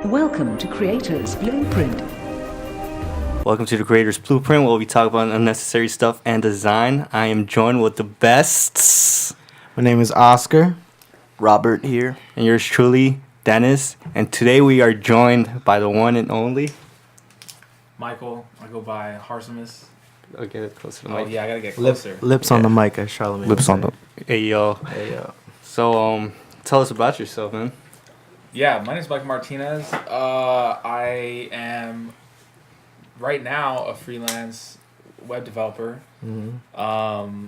Welcome to Creators Blueprint. Welcome to the Creators Blueprint, where we talk about unnecessary stuff and design. I am joined with the bests. My name is Oscar. Robert here. And yours truly, Dennis. And today we are joined by the one and only Michael. I go by Harsimus. I'll get it close to the Oh mic. yeah, I gotta get closer. Lips on the mic, as Charlamagne. Lips on the. Hey, yo. Hey, yo. So, tell us about yourself, man. Yeah, my name is Michael Martinez. I am right now a freelance web developer. Mm-hmm.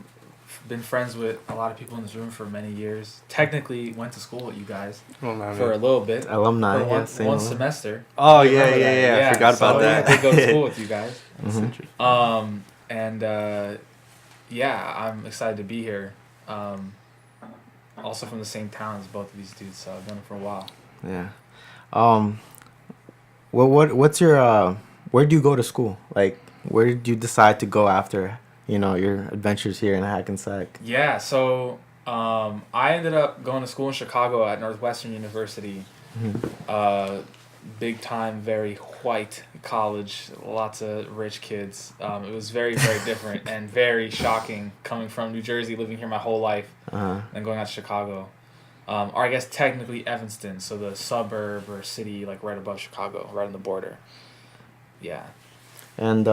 Been friends with a lot of people in this room for many years. Technically went to school with you guys Oh, man. for a little bit. Alumni, For yeah, same one alum. semester. Oh, You yeah. remember that? I forgot about that. Yeah, I did go to school with you guys. Mhm. I'm excited to be here. Also from the same town as both of these dudes, so I've known them for a while. Yeah. What's your where do you go to school? Like, where did you decide to go after, your adventures here in Hackensack? Yeah, so I ended up going to school in Chicago at Northwestern University. Big time, very white college, lots of rich kids. It was very, very different and very shocking coming from New Jersey, living here my whole life, and going out to Chicago. Or I guess technically Evanston, so the suburb or city like right above Chicago, right on the border. Yeah. And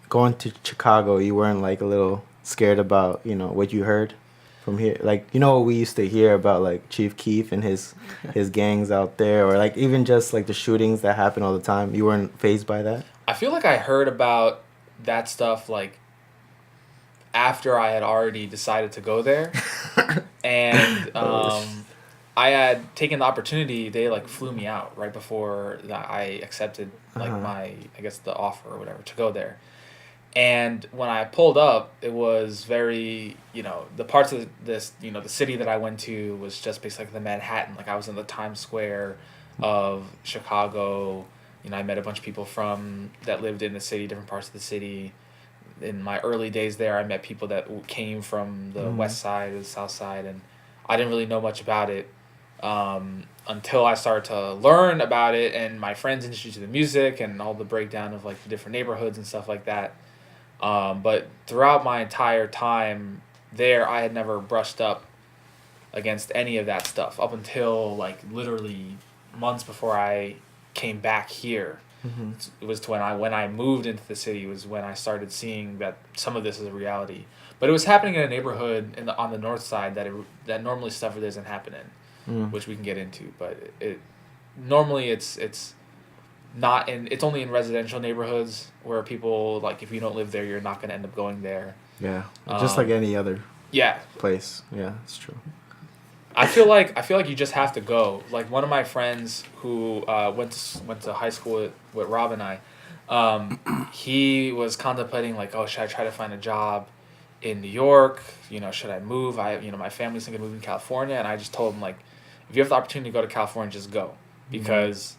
going to Chicago, you weren't like a little scared about what you heard from here, like what we used to hear about, like Chief Keef and his gangs out there, or like even just like the shootings that happen all the time. You weren't fazed by that? I feel like I heard about that stuff like after I had already decided to go there, and I had taken the opportunity. They like flew me out right before I accepted like the offer or whatever to go there. And when I pulled up, it was very, the parts of this, the city that I went to was just basically like the Manhattan. Like I was in the Times Square of Chicago. I met a bunch of people that lived in the city, different parts of the city. In my early days there, I met people that came from the west side or the south side, and I didn't really know much about it until I started to learn about it, and my friends introduced me to the music and all the breakdown of like the different neighborhoods and stuff like that. But throughout my entire time there, I had never brushed up against any of that stuff up until like literally months before I came back here. It was when I moved into the city was when I started seeing that some of this is a reality. But it was happening in a neighborhood on the north side that normally stuff doesn't happen in, which we can get into. But it normally it's not in. It's only in residential neighborhoods where people, like, if you don't live there, you're not going to end up going there. Yeah, just like any other place. Yeah, it's true. I feel like you just have to go. Like one of my friends who went to high school with Rob and I, he was contemplating like, oh, should I try to find a job in New York? Should I move? My family's thinking of moving to California, and I just told him, like, if you have the opportunity to go to California, just go, because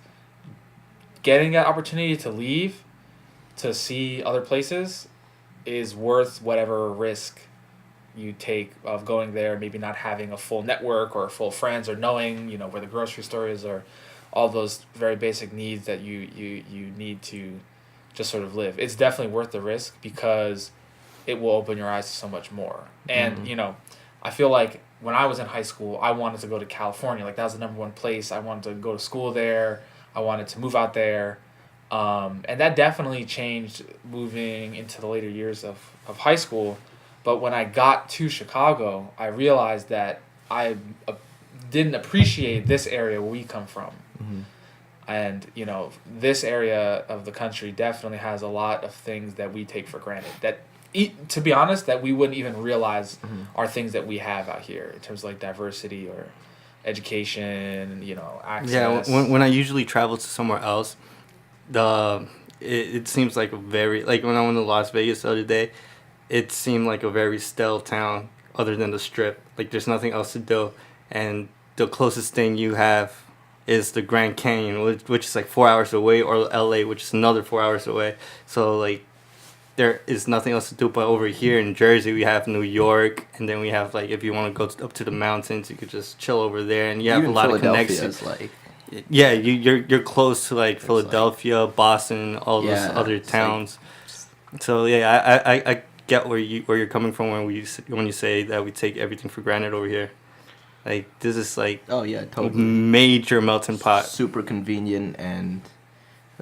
getting that opportunity to leave, to see other places, is worth whatever risk you take of going there, maybe not having a full network or full friends, or knowing where the grocery store is, or all those very basic needs that you need to just sort of live. It's definitely worth the risk because it will open your eyes to so much more. And I feel like when I was in high school, I wanted to go to California. Like that was the number one place. I wanted to go to school there. I wanted to move out there. And that definitely changed moving into the later years of high school. But when I got to Chicago, I realized that I didn't appreciate this area where we come from. And, this area of the country definitely has a lot of things that we take for granted. That, to be honest, that we wouldn't even realize are things that we have out here in terms of like diversity or education, access. Yeah, when I usually travel to somewhere else, it seems like a very, like when I went to Las Vegas the other day, it seemed like a very still town other than the Strip. Like there's nothing else to do, and the closest thing you have is the Grand Canyon, which is like 4 hours away, or LA, which is another 4 hours away. So like there is nothing else to do. But over here in Jersey, we have New York, and then we have, like, if you want to go up to the mountains, you could just chill over there, and you have a lot of connections. Yeah, you're close to like There's, Philadelphia, Boston, all those Yeah, other it's like- towns. So yeah, I get where you're coming from when you say that we take everything for granted over here. Like this is like Oh yeah, a totally. major melting pot. Super convenient, and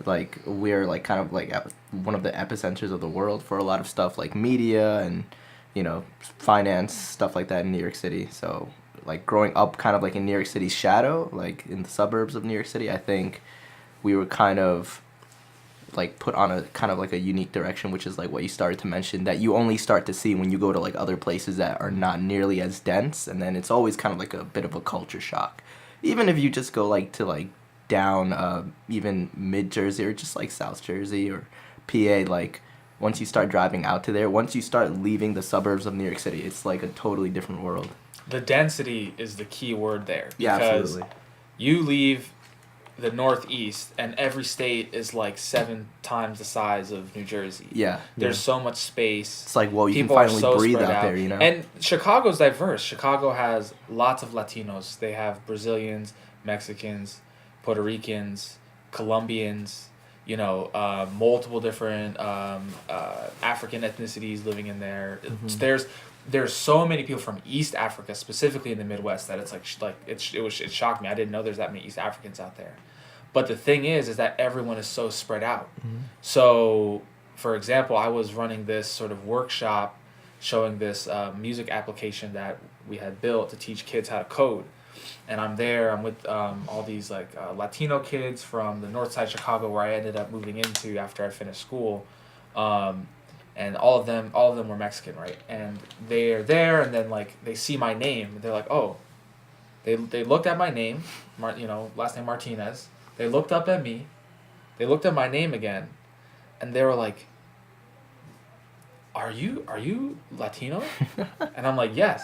like we're like kind of like one of the epicenters of the world for a lot of stuff like media and finance, stuff like that in New York City. So like growing up kind of like in New York City's shadow, like in the suburbs of New York City, I think we were kind of like put on a kind of like a unique direction, which is like what you started to mention, that you only start to see when you go to like other places that are not nearly as dense, and then it's always kind of like a bit of a culture shock. Even if you just go like to like down even mid Jersey or just like South Jersey or PA, like once you start driving out to there, once you start leaving the suburbs of New York City, it's like a totally different world. The density is the key word there. Yeah, Because absolutely. you leave the Northeast, and every state is like 7 times the size of New Jersey. Yeah. There's so much space. It's like, well, you People can are finally so breathe spread out there, you know? And Chicago's diverse. Chicago has lots of Latinos. They have Brazilians, Mexicans, Puerto Ricans, Colombians, multiple different African ethnicities living in there. There's so many people from East Africa, specifically in the Midwest, that it's it shocked me. I didn't know there's that many East Africans out there. But the thing is that everyone is so spread out. So, for example, I was running this sort of workshop showing this music application that we had built to teach kids how to code. And I'm with all these Latino kids from the north side of Chicago, where I ended up moving into after I finished school. And all of them were Mexican, right? And they're there, and then they see my name, and they're like, oh. They looked at my name, last name Martinez. They looked up at me. They looked at my name again, and they were like, Are you Latino? And I'm like, yes.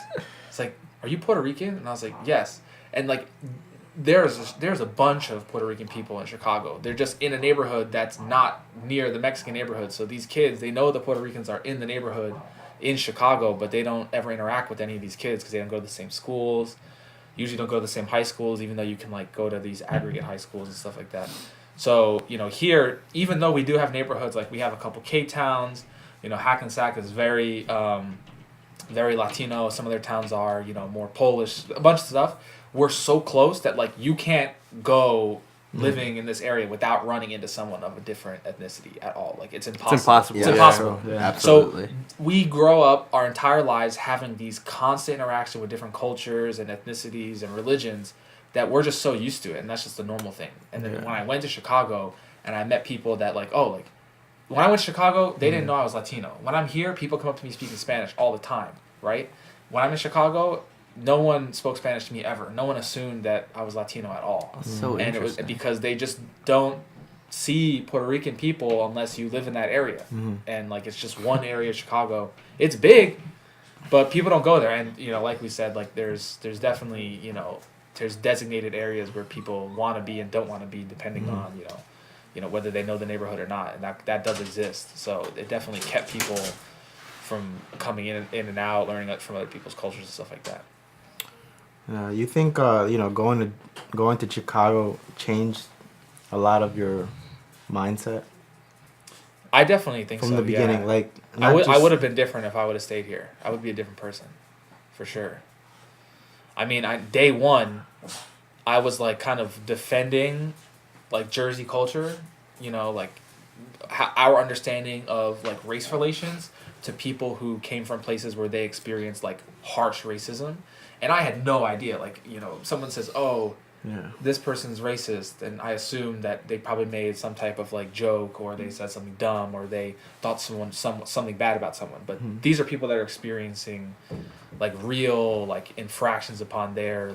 It's like, are you Puerto Rican? And I was like, yes. And there's a bunch of Puerto Rican people in Chicago. They're just in a neighborhood that's not near the Mexican neighborhood. So these kids, they know the Puerto Ricans are in the neighborhood in Chicago, but they don't ever interact with any of these kids because they don't go to the same schools. Usually don't go to the same high schools, even though you can go to these aggregate high schools and stuff like that. So, here, even though we do have neighborhoods, we have a couple K-towns, Hackensack is very, very Latino. Some of their towns are, more Polish, a bunch of stuff. We're so close that you can't go living in this area without running into someone of a different ethnicity at all. It's impossible. It's impossible. It's Yeah, impossible. yeah. Absolutely. So we grow up our entire lives having these constant interaction with different cultures and ethnicities and religions that we're just so used to it, and that's just the normal thing. And then when I went to Chicago and I met people that when I went to Chicago, they didn't know I was Latino. When I'm here, people come up to me speaking Spanish all the time, right? When I'm in Chicago, no one spoke Spanish to me ever. No one assumed that I was Latino at all. So And it was interesting. because they just don't see Puerto Rican people unless you live in that area. And it's just one area of Chicago. It's big, but people don't go there. And like we said, there's definitely there's designated areas where people want to be and don't want to be depending on whether they know the neighborhood or not, and that does exist. So it definitely kept people from coming in and out, learning from other people's cultures and stuff like that. You think going to Chicago changed a lot of your mindset I definitely think from so, the beginning? yeah. I would have been different if I would have stayed here. I would be a different person, for sure. I mean, day one, I was kind of defending Jersey culture, our understanding of race relations to people who came from places where they experienced harsh racism. And I had no idea. Someone says, "Oh, this person's racist," and I assume that they probably made some type of joke, or they said something dumb, or they thought something bad about someone. But these are people that are experiencing real infractions upon their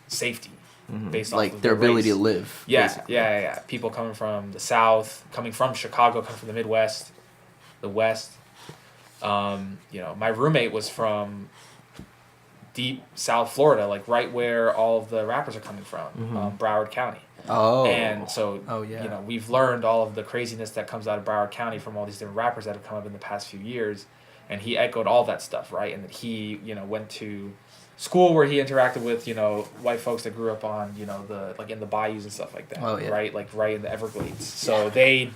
safety based off of their ability race. to live. Yeah, basically. yeah. People coming from the South, coming from Chicago, coming from the Midwest, the West. My roommate was from deep South Florida, right where all of the rappers are coming from, Broward County. Oh. And so, Oh, yeah. we've learned all of the craziness that comes out of Broward County from all these different rappers that have come up in the past few years. And he echoed all that stuff, right? And that he, went to school where he interacted with, you know, white folks that grew up on, you know, the like in the bayous and stuff like that. Oh, yeah. Right, like right in the Everglades. So they,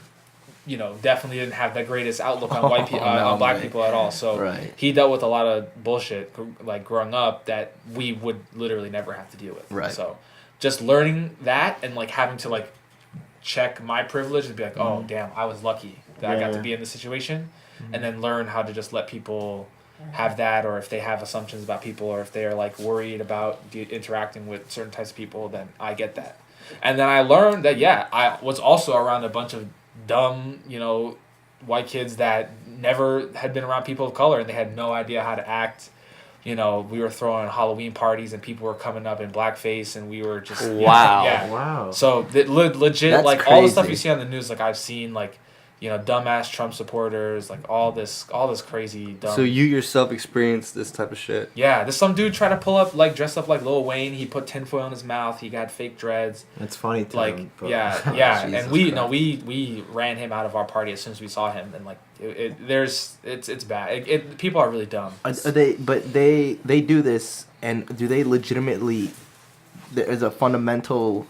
you know, definitely didn't have the greatest outlook on white people, on black people at all. So Right. he dealt with a lot of bullshit, like growing up, that we would literally never have to deal with. Right. So just learning that and like having to like check my privilege and be like, oh damn, I was lucky that I got to be in this situation, and then learn how to just let people have that, or if they have assumptions about people, or if they're like worried about interacting with certain types of people, then I get that. And then I learned that I was also around a bunch of dumb, you know, white kids that never had been around people of color, and they had no idea how to act. You know, we were throwing Halloween parties and people were coming up in blackface, and we were just Wow. Wow. So legit, That's like all the stuff crazy. you see on the news, like I've seen, like, you know, dumbass Trump supporters, like all this crazy dumb. So you yourself experienced this type of shit. Yeah, there's some dude try to pull up, like, dressed up like Lil Wayne. He put tinfoil in his mouth. He got fake dreads. It's funny to Like, him, but- yeah. Jesus And we Christ. we ran him out of our party as soon as we saw him. And like, it's bad. People are really dumb. They do this, and do they legitimately? There's a fundamental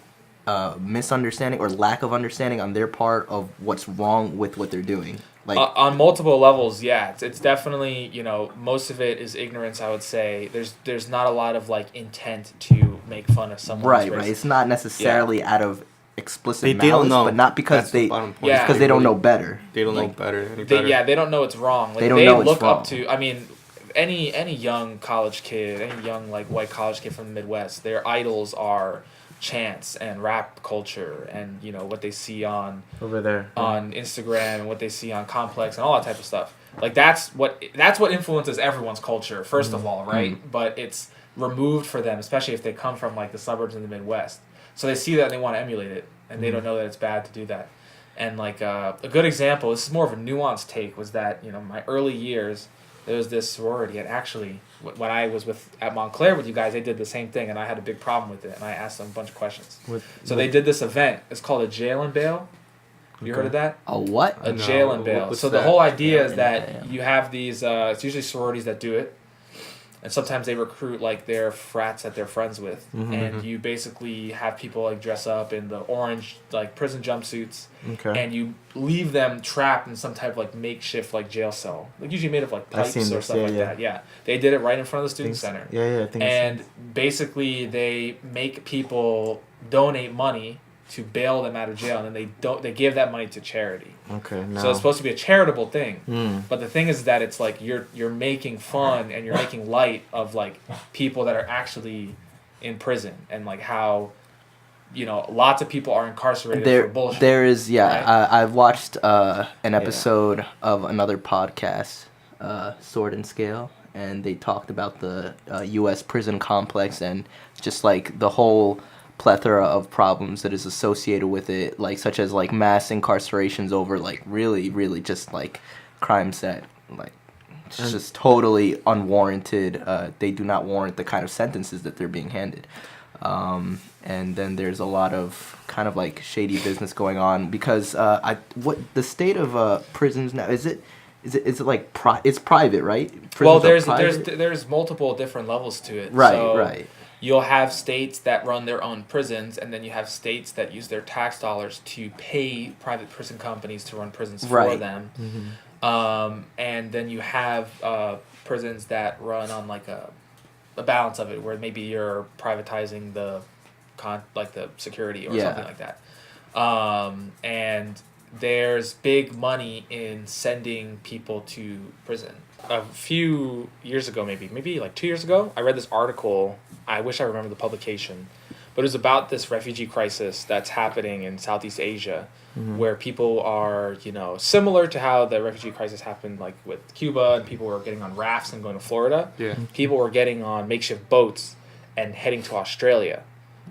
misunderstanding or lack of understanding on their part of what's wrong with what they're doing. Like On multiple levels, yeah, it's definitely, you know, most of it is ignorance. I would say there's not a lot of like intent to make fun of someone. right. It's not necessarily out of explicit They malice, don't know. but not because That's the they bottom point. Yeah. because they don't know better. They don't know better. Any better. They don't know it's wrong. Like, They don't know it's look wrong. up to. I mean, any young college kid, any young like white college kid from the Midwest, their idols are chants and rap culture, and you know what they see on over there. on Instagram and what they see on Complex and all that type of stuff. Like that's what influences everyone's culture, first of all, right? But it's removed for them, especially if they come from like the suburbs in the Midwest. So they see that and they want to emulate it, and they don't know that it's bad to do that. And like a good example, this is more of a nuanced take, was that, you know, my early years, there was this sorority, and actually when I was at Montclair with you guys, they did the same thing, and I had a big problem with it, and I asked them a bunch of questions. They did this event. It's called a jail and bail. You heard of that? A what? A No, jail and bail. what's So the that? whole idea Jail is and that bail. you have these. It's usually sororities that do it, and sometimes they recruit like their frats that they're friends with, and you basically have people like dress up in the orange like prison jumpsuits, Okay. and you leave them trapped in some type of like makeshift like jail cell, like usually made of like I've pipes seen or this, stuff yeah, like yeah. that. Yeah, they did it right in front of the student Think- center. Yeah, I think. And basically, they make people donate money to bail them out of jail, and then they give that money to charity. okay. No. So it's supposed to be a charitable thing. Mm. But the thing is that it's like you're making fun and you're making light of like people that are actually in prison, and like how, you know, lots of people are incarcerated for bullshit. There is, right? I've watched an episode of another podcast, Sword and Scale, and they talked about the U.S. prison complex and just like the whole plethora of problems that is associated with it, like such as like mass incarcerations over like really just like crimes that like it's just totally unwarranted. They do not warrant the kind of sentences that they're being handed. And then there's a lot of kind of like shady business going on because what the state of prisons now is it like it's private, right? Well, Prisons are private? there's multiple different levels to it. Right, So right. You'll have states that run their own prisons, and then you have states that use their tax dollars to pay private prison companies to run prisons for Right. them. And then you have prisons that run on like a balance of it, where maybe you're privatizing the security or Yeah. something like that. And there's big money in sending people to prison. A few years ago, maybe like 2 years ago, I read this article. I wish I remember the publication, but it was about this refugee crisis that's happening in Southeast Asia, where people are, you know, similar to how the refugee crisis happened like with Cuba, and people were getting on rafts and going to Florida. Yeah. People were getting on makeshift boats and heading to Australia,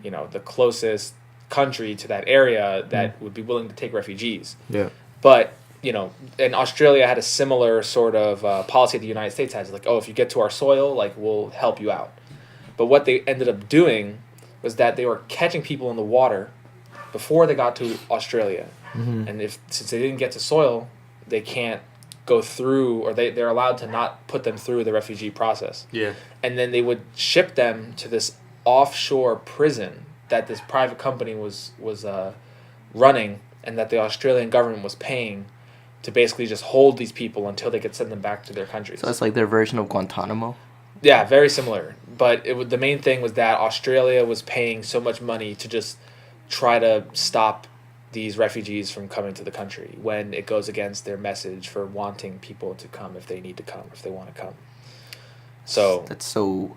you know, the closest country to that area that would be willing to take refugees. Yeah. But, you know, and Australia had a similar sort of policy that the United States has. Like, oh, if you get to our soil, like, we'll help you out. But what they ended up doing was that they were catching people in the water before they got to Australia. And since they didn't get to soil, they can't go through, or they're allowed to not put them through the refugee process. Yeah. And then they would ship them to this offshore prison that this private company was running, and that the Australian government was paying to basically just hold these people until they could send them back to their countries. So it's like their version of Guantanamo. Yeah, very similar. But the main thing was that Australia was paying so much money to just try to stop these refugees from coming to the country when it goes against their message for wanting people to come if they need to come, if they want to come. So that's so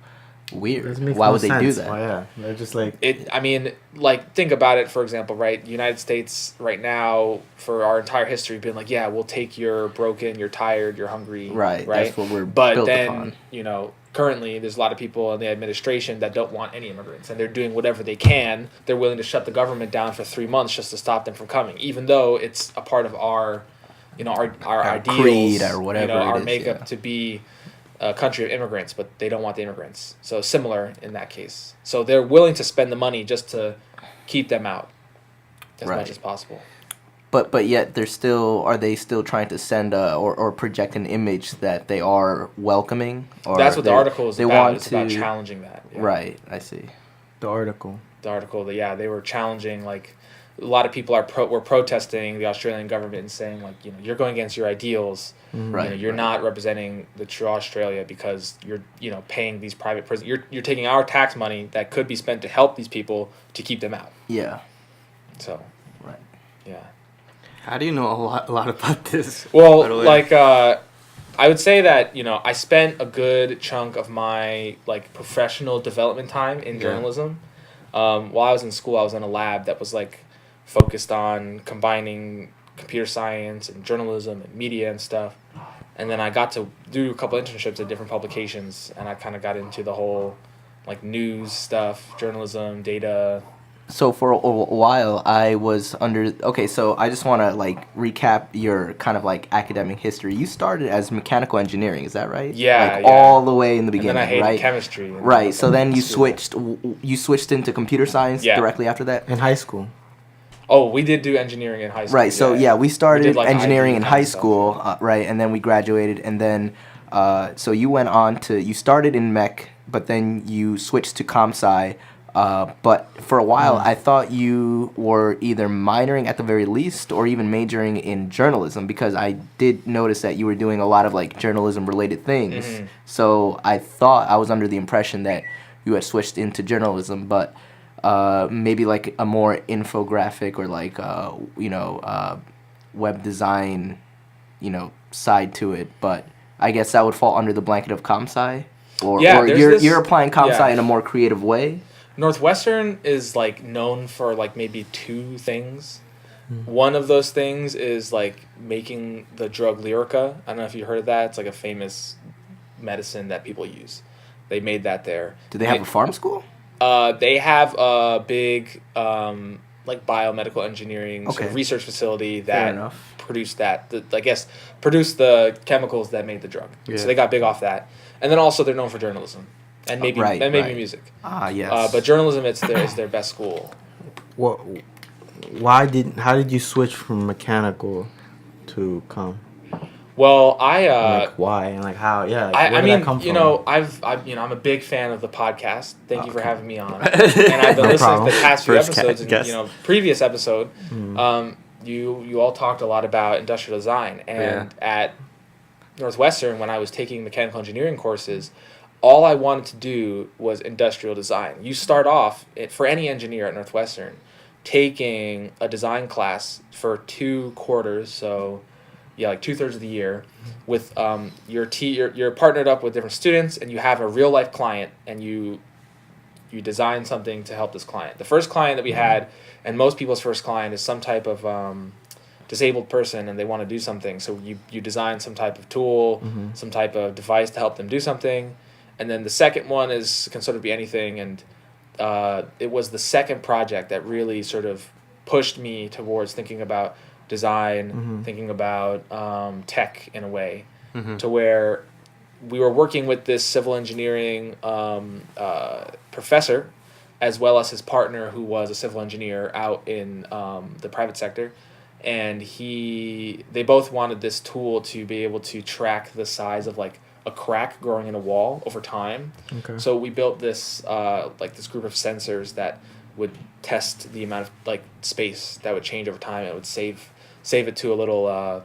weird. It makes Why no would they do sense. that? Oh yeah, they're just like I mean, like, think about it, for example, right? United States right now, for our entire history, been like, yeah, we'll take you're broken, you're tired, you're hungry. Right. That's what we're But built then, upon. Currently there's a lot of people in the administration that don't want any immigrants, and they're doing whatever they can. They're willing to shut the government down for 3 months just to stop them from coming, even though it's a part of our ideals, creed or whatever our it is, makeup yeah. to be a country of immigrants, but they don't want the immigrants. So similar in that case. So they're willing to spend the money just to keep them out as Right. much as possible. But yet are they still trying to send or project an image that they are welcoming? Or That's what the article is they about. want It's about to- challenging that. Yeah. Right, I see. the article. The article that they were challenging, like, a lot of people were protesting the Australian government and saying, like, you're going against your ideals. Right. You're not representing the true Australia because you're paying these private prisons. You're taking our tax money that could be spent to help these people to keep them out. Yeah. So Right. yeah. How do you know a lot about this? Well, by the way? like, I would say that, I spent a good chunk of my, like, professional development time in Yeah. journalism. While I was in school, I was in a lab that was, like, focused on combining computer science and journalism and media and stuff. And then I got to do a couple internships at different publications, and I kind of got into the whole, like, news stuff, journalism, data. So for a while, I was under. Okay, so I just want to like recap your kind of like academic history. You started as mechanical engineering, is that right? Yeah, like yeah. all the way in the And beginning, then I hated right? chemistry. and Right. that's So what then you school. switched into computer science Yeah. directly after that. In high school. Oh, we did do engineering in high school. Right. So yeah, we started did, like, engineering IB in kind high of stuff. school, right? And then we graduated, and then so you went on to you started in mech, but then you switched to comp sci. But for a while, I thought you were either minoring at the very least or even majoring in journalism, because I did notice that you were doing a lot of like journalism related things. Mhm. So I thought I was under the impression that you had switched into journalism, but maybe like a more infographic or like web design, side to it. But I guess that would fall under the blanket of comp sci, or there's you're this- you're applying comp yeah. sci in a more creative way. Northwestern is, like, known for, like, maybe two things. One of those things is, like, making the drug Lyrica. I don't know if you heard of that. It's, like, a famous medicine that people use. They made that there. Do they have a farm school? They have a big, like, biomedical engineering sort Okay. of research facility Fair that enough. produced produced the chemicals that made the drug. Yeah. So they got big off that. And then also they're known for journalism. And maybe Right, and maybe right. music. Ah, yes. But journalism is their best school. What? How did you switch from mechanical to comp? Well, Like why and like how? Yeah. Like, where I did that mean, come from? I'm a big fan of the podcast. Thank you for Okay. having me on. And I've been No listening problem. to the past few First episodes, guest. and previous episode, Mm. you all talked a lot about industrial design, and at Northwestern, when I was taking mechanical engineering courses, all I wanted to do was industrial design. You start off for any engineer at Northwestern, taking a design class for 2 quarters, so yeah, like 2/3 of the year, with you're partnered up with different students, and you have a real life client, and you design something to help this client. The first client that we had, and most people's first client, is some type of disabled person, and they want to do something. So you design some type of tool, some type of device to help them do something, and then the second one can sort of be anything. And it was the second project that really sort of pushed me towards thinking about design, thinking about tech in a way, to where we were working with this civil engineering professor, as well as his partner, who was a civil engineer out in the private sector. and they both wanted this tool to be able to track the size of like a crack growing in a wall over time. Okay. So we built this this group of sensors that would test the amount of like space that would change over time. It would save it to a little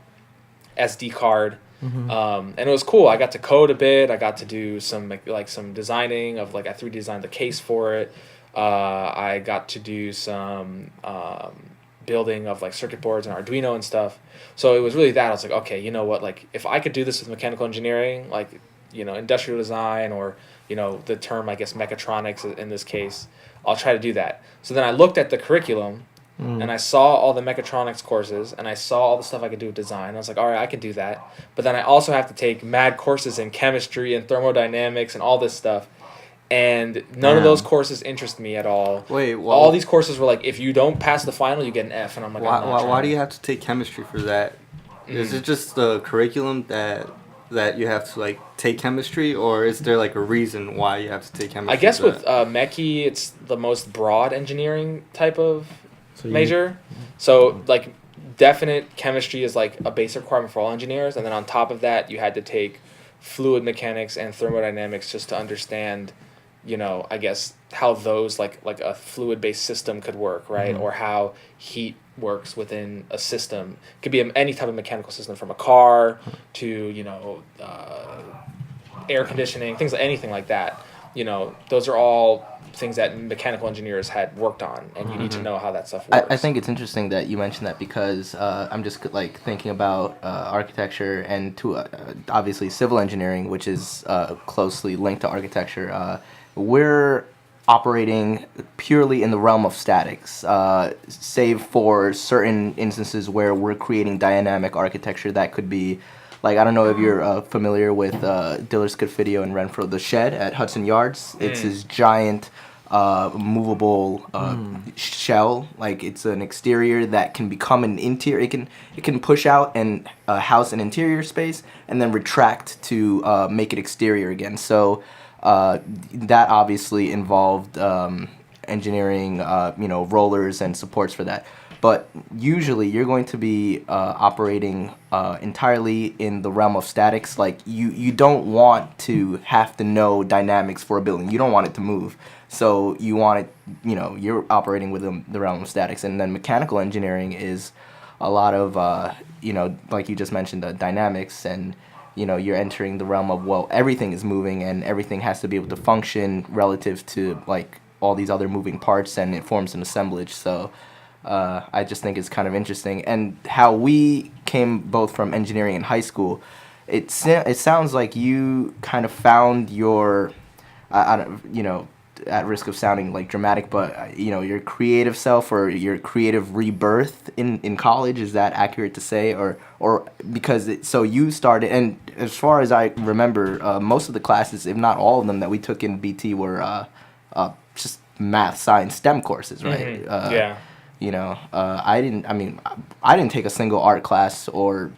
SD card. And it was cool. I got to code a bit. I got to do some some designing of I 3D designed the case for it. I got to do some building of circuit boards and Arduino and stuff. So it was really that. I was like, okay, you know what? If I could do this with mechanical engineering, industrial design, or the term I guess mechatronics in this case, I'll try to do that. So then I looked at the curriculum. And I saw all the mechatronics courses, and I saw all the stuff I could do with design. I was like, all right, I can do that. But then I also have to take mad courses in chemistry and thermodynamics and all this stuff. And none of those courses interest me at all. Wait, all these courses were like, if you don't pass the final, you get an F. And I'm like, why do you have to take chemistry for that? Is it just the curriculum that you have to take chemistry, or is there a reason why you have to take chemistry? I guess with Mechie, it's the most broad engineering type of major. So definite chemistry is a basic requirement for all engineers, and then on top of that you had to take fluid mechanics and thermodynamics just to understand I guess how those a fluid based system could work, right? Or how heat works within a system. It could be any type of mechanical system, from a car to air conditioning, anything like that. Those are all things that mechanical engineers had worked on, and you need to know how that stuff works. I think it's interesting that you mentioned that, because I'm just thinking about architecture and to obviously civil engineering, which is closely linked to architecture. We're operating purely in the realm of statics, save for certain instances where we're creating dynamic architecture that could be I don't know if you're familiar with Diller's Video in Renfrew, the shed at Hudson Yards. It's this giant movable shell. It's an exterior that can become an interior. It can push out and house an interior space and then retract to make it exterior again. So that obviously involved engineering, rollers and supports for that. But usually you're going to be operating entirely in the realm of statics. You don't want to have to know dynamics for a building. You don't want it to move. So you want it, you're operating within the realm of statics. And then mechanical engineering is a lot of, like you just mentioned, the dynamics, and, you're entering the realm of, well, everything is moving and everything has to be able to function relative to all these other moving parts, and it forms an assemblage. So I just think it's kind of interesting. And how we came both from engineering in high school, it sounds like you kind of found your, at risk of sounding dramatic, but your creative self or your creative rebirth in college. Is that accurate to say? Or because so you started, and as far as I remember, most of the classes, if not all of them, that we took in BT were just math, science, STEM courses, right? Yeah. I didn't take a single art class or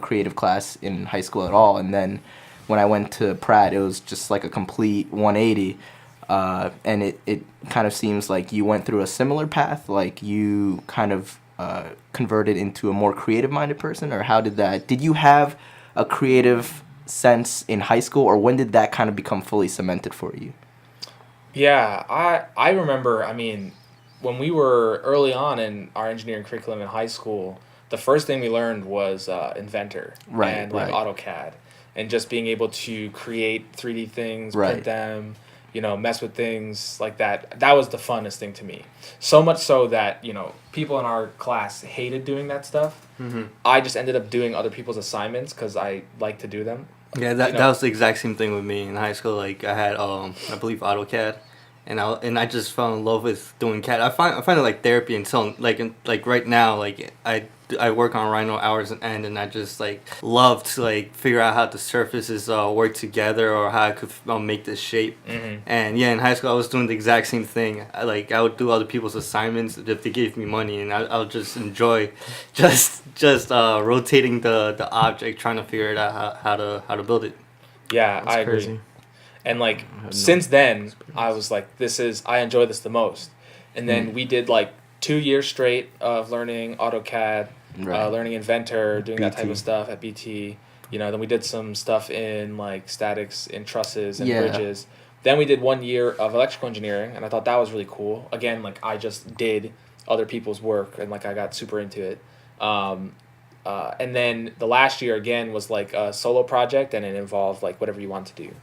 creative class in high school at all. And then when I went to Pratt, it was just a complete 180. And it kind of seems like you went through a similar path, you kind of converted into a more creative-minded person, or how did you have a creative sense in high school, or when did that kind of become fully cemented for you? Yeah, I remember, when we were early on in our engineering curriculum in high school, the first thing we learned was Inventor and AutoCAD, and just being able to create 3D things, print them, mess with things like that. That was the funnest thing to me. So much so that, people in our class hated doing that stuff. I just ended up doing other people's assignments because I like to do them. Yeah, that was the exact same thing with me in high school. I had, I believe, AutoCAD. And I just fell in love with doing CAD. I find it like therapy until right now, I work on Rhino hours on end, and I just love to figure out how the surfaces work together, or how I could make this shape. And yeah, in high school I was doing the exact same thing. I would do other people's assignments if they gave me money, and I would just enjoy just rotating the object, trying to figure it out how to build it. Yeah, I agree. Crazy. And since then, I was I enjoy this the most. And then we did 2 years straight of learning AutoCAD. learning Inventor, doing that type BT. of stuff at BT. Then we did some stuff in like statics in trusses and bridges. Then we did 1 year of electrical engineering, and I thought that was really cool. Again, like I just did other people's work, and like I got super into it. And then the last year again was like a solo project, and it involved like whatever you want to do.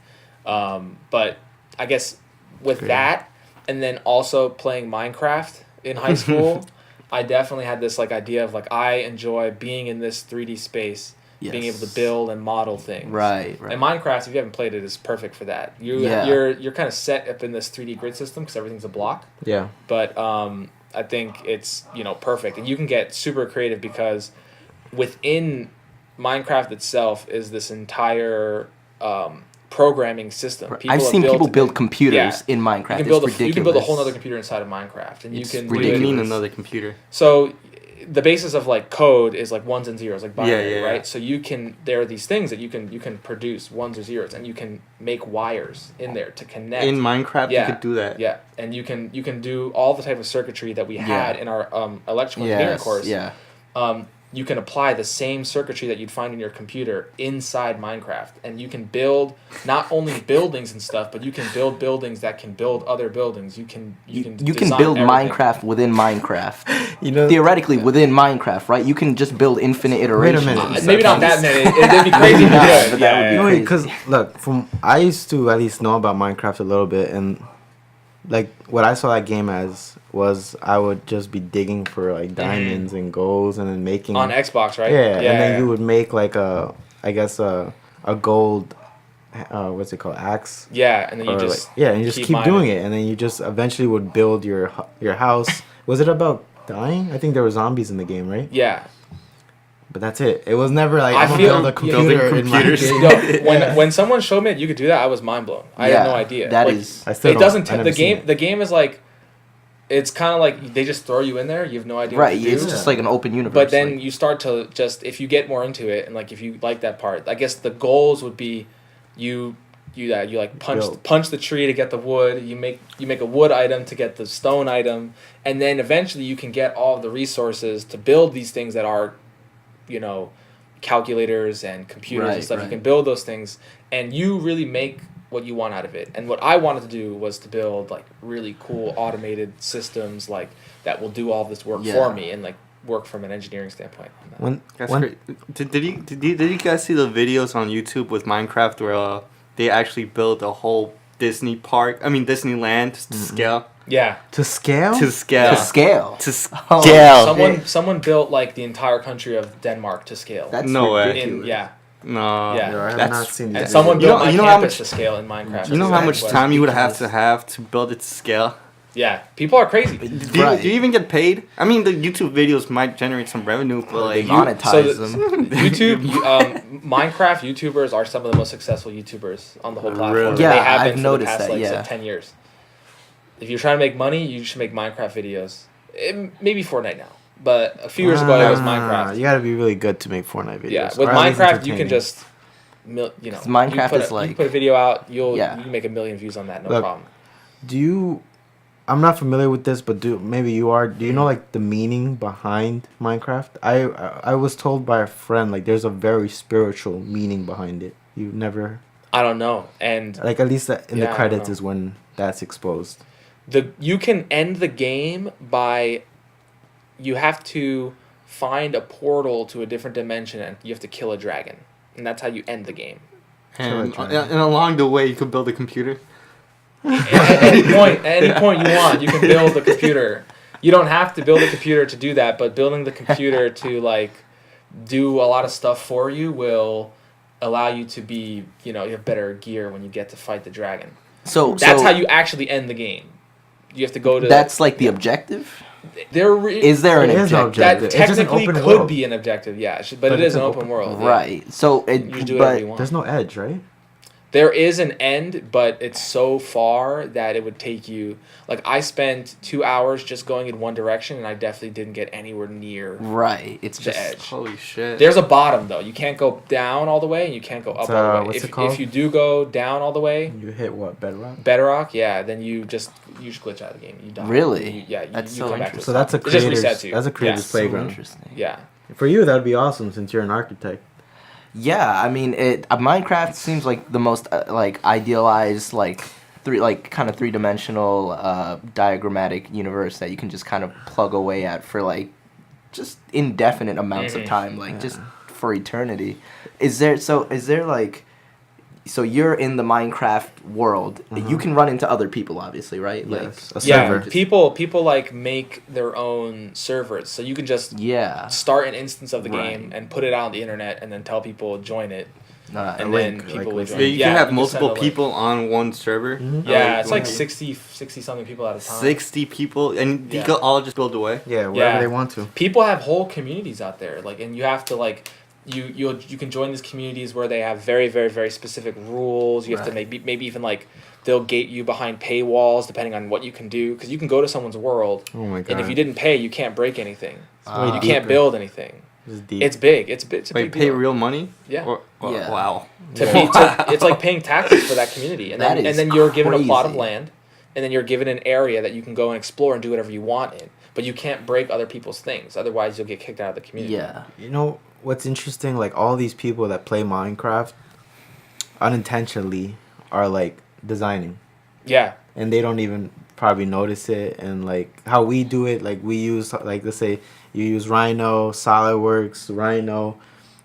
But I guess with that, and then also playing Minecraft in high school, I definitely had this like idea of like I enjoy being in this 3D space. Yes. Being able to build and model things. Right. And Minecraft, if you haven't played it, is perfect for that. You're kind of set up in this 3D grid system because everything's a block. Yeah. But I think it's perfect, and you can get super creative because within Minecraft itself is this entire programming system. I've seen people build computers in Minecraft. You can build a whole other computer inside of Minecraft, and What do you mean another computer? So the basis of like code is like ones and zeros, like binary, right? So there are these things that you can produce ones or zeros, and you can make wires in there to connect. In Minecraft, you could do that. Yeah, and you can do all the type of circuitry that we had in our electrical engineering course. Yeah. You can apply the same circuitry that you'd find in your computer inside Minecraft, and you can build not only buildings and stuff, but you can build buildings that can build other buildings. You can build everything. Minecraft within Minecraft. Theoretically within Minecraft, right? You can just build infinite iterations. Wait a minute. Maybe not that many. It'd be crazy to do it. That would be because look, I used to at least know about Minecraft a little bit, and like what I saw that game as was I would just be digging for like diamonds and golds and then making on Xbox, right? Yeah, and then you would make like a gold what's it called, axe? Yeah, and then you just and you just keep doing it, and then you just eventually would build your house. Was it about dying? I think there were zombies in the game, right? Yeah. But that's it. It was never like I feel the computer in my game. When someone showed me that you could do that, I was mind blown. I had no idea. That like, is. The game is like, it's kind of like they just throw you in there. You have no idea. Right. What to do. It's just like an open universe. But then you start to if you get more into it, and like if you like that part, I guess the goals would be, you like punch the tree to get the wood. You make a wood item to get the stone item, and then eventually you can get all the resources to build these things that are, calculators and computers and stuff. You can build those things, and you really make what you want out of it. And what I wanted to do was to build like really cool automated systems like that will do all this work for me and like work from an engineering standpoint. That's great. Did you guys see the videos on YouTube with Minecraft where they actually built a whole Disneyland to scale? Yeah. To scale? To scale. To scale. To scale. Someone built like the entire country of Denmark to scale. That's no ridiculous. way. No. Yeah. I have not seen that. And someone built my campus to scale in Minecraft. You know how much time you would have to build it to scale? Yeah. People are crazy. Do you even get paid? I mean, the YouTube videos might generate some revenue, but like monetize them. YouTube, Minecraft YouTubers are some of the most successful YouTubers on the whole platform. Really? Yeah, they have I've been noticed for the past that, 10 years. If you're trying to make money, you should make Minecraft videos. Maybe Fortnite now, but a few years ago it was Minecraft. You gotta be really good to make Fortnite videos. Yeah, with Minecraft you can just, Minecraft is like, you put a video out, you can make 1 million views on that, no problem. I'm not familiar with this, but maybe you are. Do you know like the meaning behind Minecraft? I was told by a friend like there's a very spiritual meaning behind it. You never. I don't know, and like at least in the credits is when that's exposed. You can end the game by, you have to find a portal to a different dimension and you have to kill a dragon, and that's how you end the game. And along the way, you could build a computer. At any point you want, you can build a computer. You don't have to build a computer to do that, but building the computer to like do a lot of stuff for you will allow you to be, you have better gear when you get to fight the dragon. So that's how you actually end the game. You have to go to. That's like the objective. Is there an objective? That technically could be an objective, but it is an open world. Right. Yeah. So you do whatever you want. There's no edge, right? There is an end, but it's so far that it would take you... Like, I spent 2 hours just going in one direction, and I definitely didn't get anywhere near It's the just, edge. Holy shit. There's a bottom, though. You can't go down all the way, and you can't go up all the way. What's it called? If you do go down all the way... You hit what, bedrock? Bedrock, yeah. Then you just glitch out of the game. You die. Really? You that's come so back interesting. So that's a creator's playground. So interesting. Yeah. For you, that would be awesome since you're an architect. Yeah, I mean, Minecraft seems like the most like idealized like three-dimensional diagrammatic universe that you can just kind of plug away at for like just indefinite amounts of time, like just for eternity. Is there like, so you're in the Minecraft world. You can run into other people, obviously, right? Yes, a Like server. People like make their own servers, so you can just yeah, start an instance of the game Right. and put it out on the internet, and then tell people join it, and then link, people like will link. join. Yeah, you can have send multiple a link. people on one server. Yeah, it's like Like, 60 something people at a time. 60 people, and you Yeah. can all just build away. Yeah, wherever Yeah. they want to. People have whole communities out there, like, and you have to like you can join these communities where they have very very very specific rules. You have to maybe even like they'll gate you behind paywalls depending on what you can do, because you can go to someone's world, Oh my god. and if you didn't pay, you can't break anything. way You deeper. can't build anything. It's deep. It's big. It's a Like big pay deal. real money. Yeah. Yeah. Wow. It's like paying taxes for that community, and That then is and then you're given a plot of crazy. land, and then you're given an area that you can go and explore and do whatever you want in. But you can't break other people's things, otherwise you'll get kicked out of the community. yeah. You know what's interesting? Like all these people that play Minecraft unintentionally are like designing, Yeah. and they don't even probably notice it. And like how we do it, like we use like let's say you use Rhino, SolidWorks, Rhino,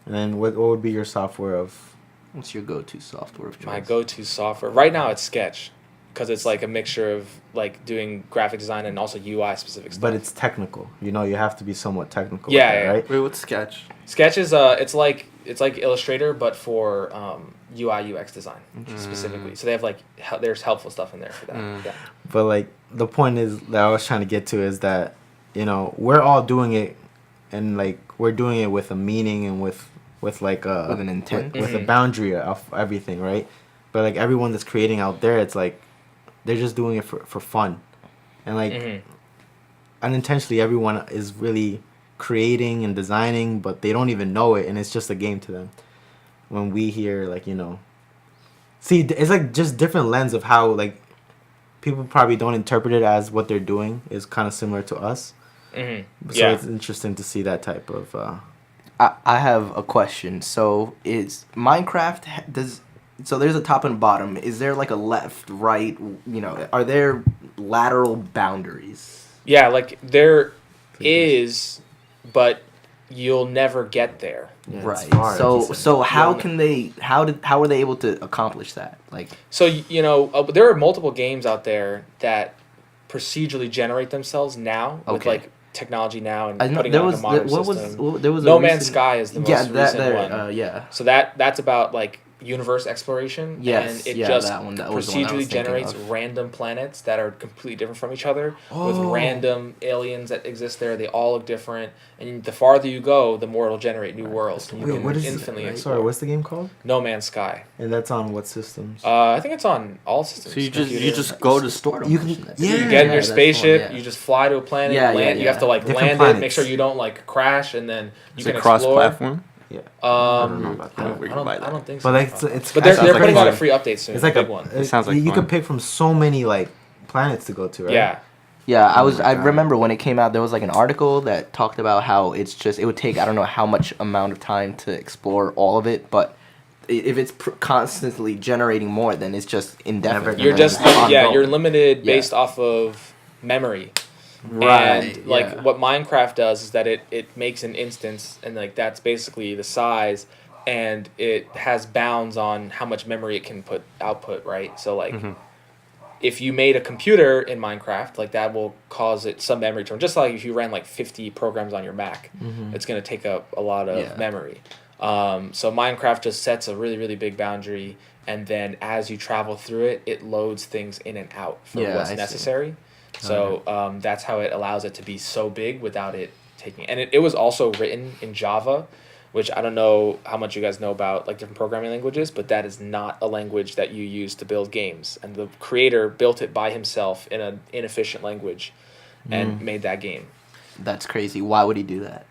and then what would be your software of? What's your go-to software of choice? My go-to software right now it's Sketch, because it's like a mixture of like doing graphic design and also UI specific stuff. But it's technical. You know, you have to be somewhat technical. Yeah, with that, yeah. right? Wait, what's Sketch? Sketch is it's like Illustrator but for UI UX design specifically. So they have like there's helpful stuff in there for that. Yeah. But like the point is that I was trying to get to is that, you know, we're all doing it, and like we're doing it with a meaning and with like With an intent. with a boundary of everything, right? But like everyone that's creating out there, it's like they're just doing it for fun, and like unintentionally everyone is really creating and designing, but they don't even know it, and it's just a game to them. When we hear like, you know, see, it's like just different lens of how like people probably don't interpret it as what they're doing is kind of similar to us. So Yeah. it's interesting to see that type of I have a question. So is Minecraft so there's a top and bottom. Is there like a left, right, you know, are there lateral boundaries? Yeah, like there is, but you'll never get there. Yeah, it's Right. far, So like you said. so how Yeah. can they how were they able to accomplish that? Like So you know, there are multiple games out there that procedurally generate themselves now with Okay. like technology now and I know putting there it on was a modern there system. was there was No a Man's recent- Sky is the most yeah, that recent there, one. yeah. So that's about like universe exploration. Yes, and it yeah, just that one- that was the one I was procedurally thinking generates of. random planets that are completely different from each other with Oh. random aliens that exist there. They all look different, and the farther you go, the more it'll generate new worlds. And you Wait, can what is infinitely sorry, explore. what's the game called? No Man's Sky. And that's on what systems? I think it's on all systems. So you computer. just go to Store You can- You Yeah, get in yeah, your that's the spaceship. one, yeah. You just fly to a planet. Yeah, land. yeah, You have to like Different land it. Make planets. sure you don't like crash, and then you Is can it explore. cross-platform? Yeah. I don't know about that. I don't think so. But like it's But they're actually putting like out a free update soon. It's like a big a one. It sounds like you fun. could pick from so many like planets to go to, right? Yeah. Yeah, I my God. remember when it came out, there was like an article that talked about how it would take I don't know how much amount of time to explore all of it, but if it's constantly generating more, then it's just indefinite. Never You're just Ongoing. you're limited Yeah. based off of memory. Right, And like yeah. what Minecraft does is that it makes an instance, and like that's basically the size, and it has bounds on how much memory it can output, right? So like if you made a computer in Minecraft, like that will cause it some memory to run. Just like if you ran like 50 programs on your Mac, it's gonna take up a lot of Yeah. memory. So Minecraft just sets a really, really big boundary, and then as you travel through it, it loads things in and out for Yeah, what's I see. necessary. So that's how it allows it to be so big without it taking. And it was also written in Java, which I don't know how much you guys know about like different programming languages, but that is not a language that you use to build games. And the creator built it by himself in an inefficient language, and made that game. That's crazy. Why would he do that?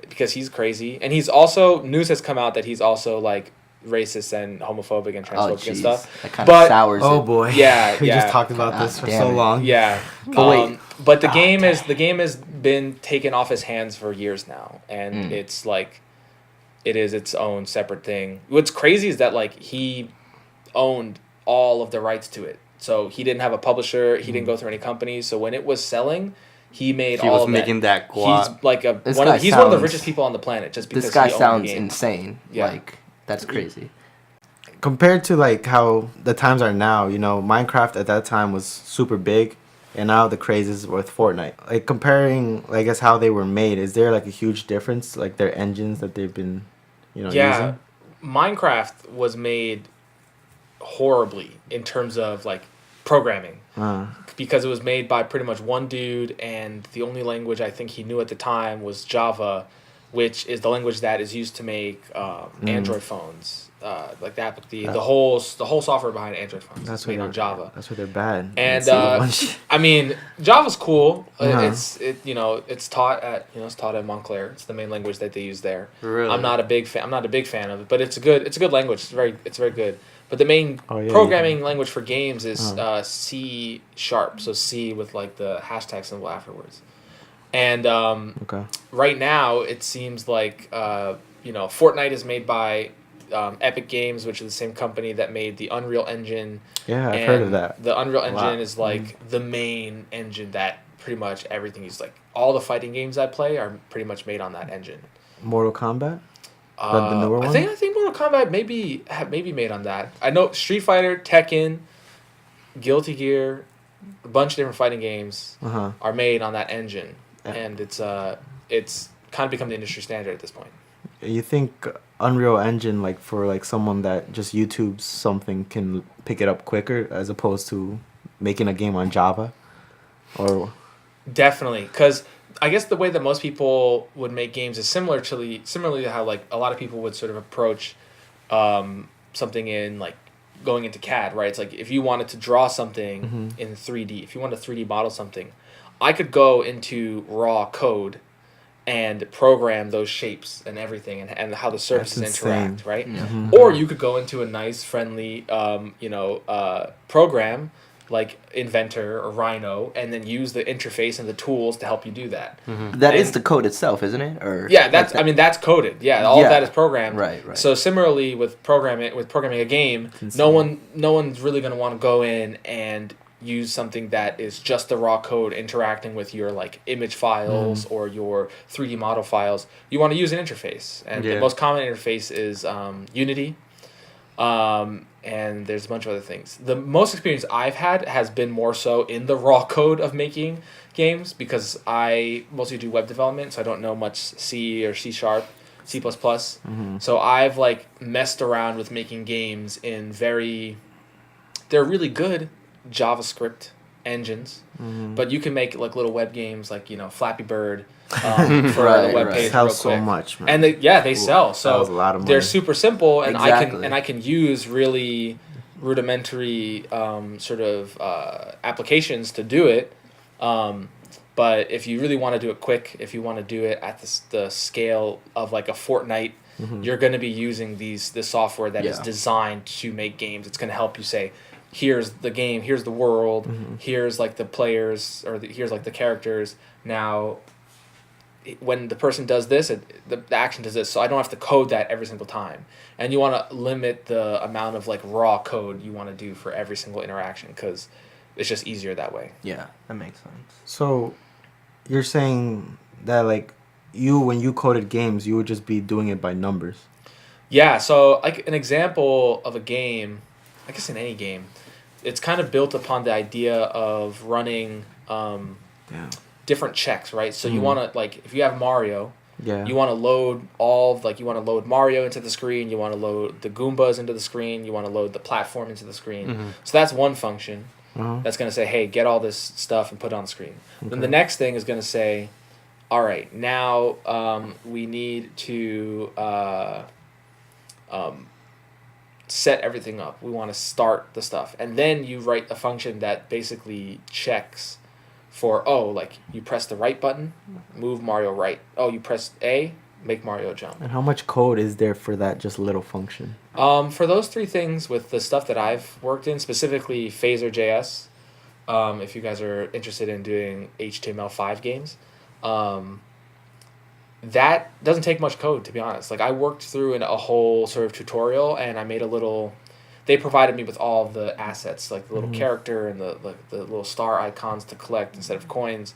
Because he's crazy, and he's also news has come out that he's also like racist and homophobic and Oh, transphobic and jeez. stuff. That kind But- of sours Oh it. boy. Yeah, we yeah. just talked about God this for damn so it. long. Yeah. But wait. But the God game damn. is the game has been taken off his hands for years now, and it's like it is its own separate thing. What's crazy is that like he owned all of the rights to it. So he didn't have a publisher, he didn't go through any companies. So when it was selling, he made He all was of making that guap. He's like This one guy of the sounds- richest people on the planet just because This guy he owned sounds the game. insane. Yeah. Like, that's crazy. Compared to like how the times are now, you know, Minecraft at that time was super big, and now the craze is with Fortnite. Like comparing, I guess, how they were made, is there like a huge difference, like their engines that they've been, you know, Yeah, using? Minecraft was made horribly in terms of like programming. Because it was made by pretty much one dude, and the only language I think he knew at the time was Java, which is the language that is used to make Android phones, like that. But the whole software behind Android phones That's is why made on Java. That's why they're bad. And That's I mean, Java's cool. Uh-huh. It's taught at Montclair. It's the main language that they use there. Really? I'm not a big fan of it, but it's a good language. It's very good. But the main Oh, yeah, programming language for games is C#, so C with like the hashtag symbol afterwards. And okay. right now it seems like Fortnite is made by Epic Games, which is the same company that made the Unreal Engine. Yeah, I've heard of And that. The Unreal A lot. Engine is like the main engine that pretty much everything is like. All the fighting games I play are pretty much made on that engine. Mortal Kombat? The newer one? I think Mortal Kombat maybe made on that. I know Street Fighter, Tekken, Guilty Gear, a bunch of different fighting games Uh-huh. are made on that engine, Yeah. and it's kind of become the industry standard at this point. You think Unreal Engine, like for like someone that just YouTubes something, can pick it up quicker as opposed to making a game on Java? Or Definitely, because I guess the way that most people would make games is similarly to how like a lot of people would sort of approach something in like going into CAD, right? It's like if you wanted to draw something in 3D, if you wanted to 3D model something, I could go into raw code and program those shapes and everything and how the surfaces That's interact, insane. right? Yeah. Or you could go into a nice, friendly, program like Inventor or Rhino, and then use the interface and the tools to help you do that. That is And- the code itself, isn't it? Or Yeah, that's coded. Yeah, all of Yeah. that is programmed. Right. So similarly with programming a game, no one's really gonna want to go in and use something that is just the raw code interacting with your like image files or your 3D model files. You want to use an interface, and the Yeah. most common interface is Unity. And there's a bunch of other things. The most experience I've had has been more so in the raw code of making games, because I mostly do web development, so I don't know much C or C#, C++. So I've like messed around with making games in they're really good JavaScript engines, but you can make like little web games like Flappy Bird for Right, a web right. page Sells real so quick. much, man. And they sell. So Sells a lot of they're money. super simple, and Exactly. I can use really rudimentary applications to do it. But if you really want to do it quick, if you want to do it at the scale of like a Fortnite, you're going to be using this software that is Yeah. designed to make games. It's going to help you say, here's the game, here's the world, here's like the players, or here's like the characters. Now, when the person does this, the action does this, so I don't have to code that every single time. And you want to limit the amount of like raw code you want to do for every single interaction, because it's just easier that way. Yeah, that makes sense. So, you're saying that like when you coded games, you would just be doing it by numbers. Yeah, so like an example of a game, I guess in any game, it's kind of built upon the idea of running Yeah. different checks, right? So you want to, like, if you have Mario, Yeah. you want to load you want to load Mario into the screen, you want to load the Goombas into the screen, you want to load the platform into the screen. So that's one function that's going to say, hey, get all this stuff and put it on the screen. Then the next thing is going to say, all right, now we need to set everything up. We want to start the stuff. And then you write a function that basically checks for, like you press the right button, move Mario right. Oh, you press A, make Mario jump. And how much code is there for that just little function? For those three things, with the stuff that I've worked in, specifically Phaser.js, if you guys are interested in doing HTML5 games, that doesn't take much code, to be honest. Like, I worked through a whole sort of tutorial, and I made a little... They provided me with all the assets, like the little character and the little star icons to collect instead of coins.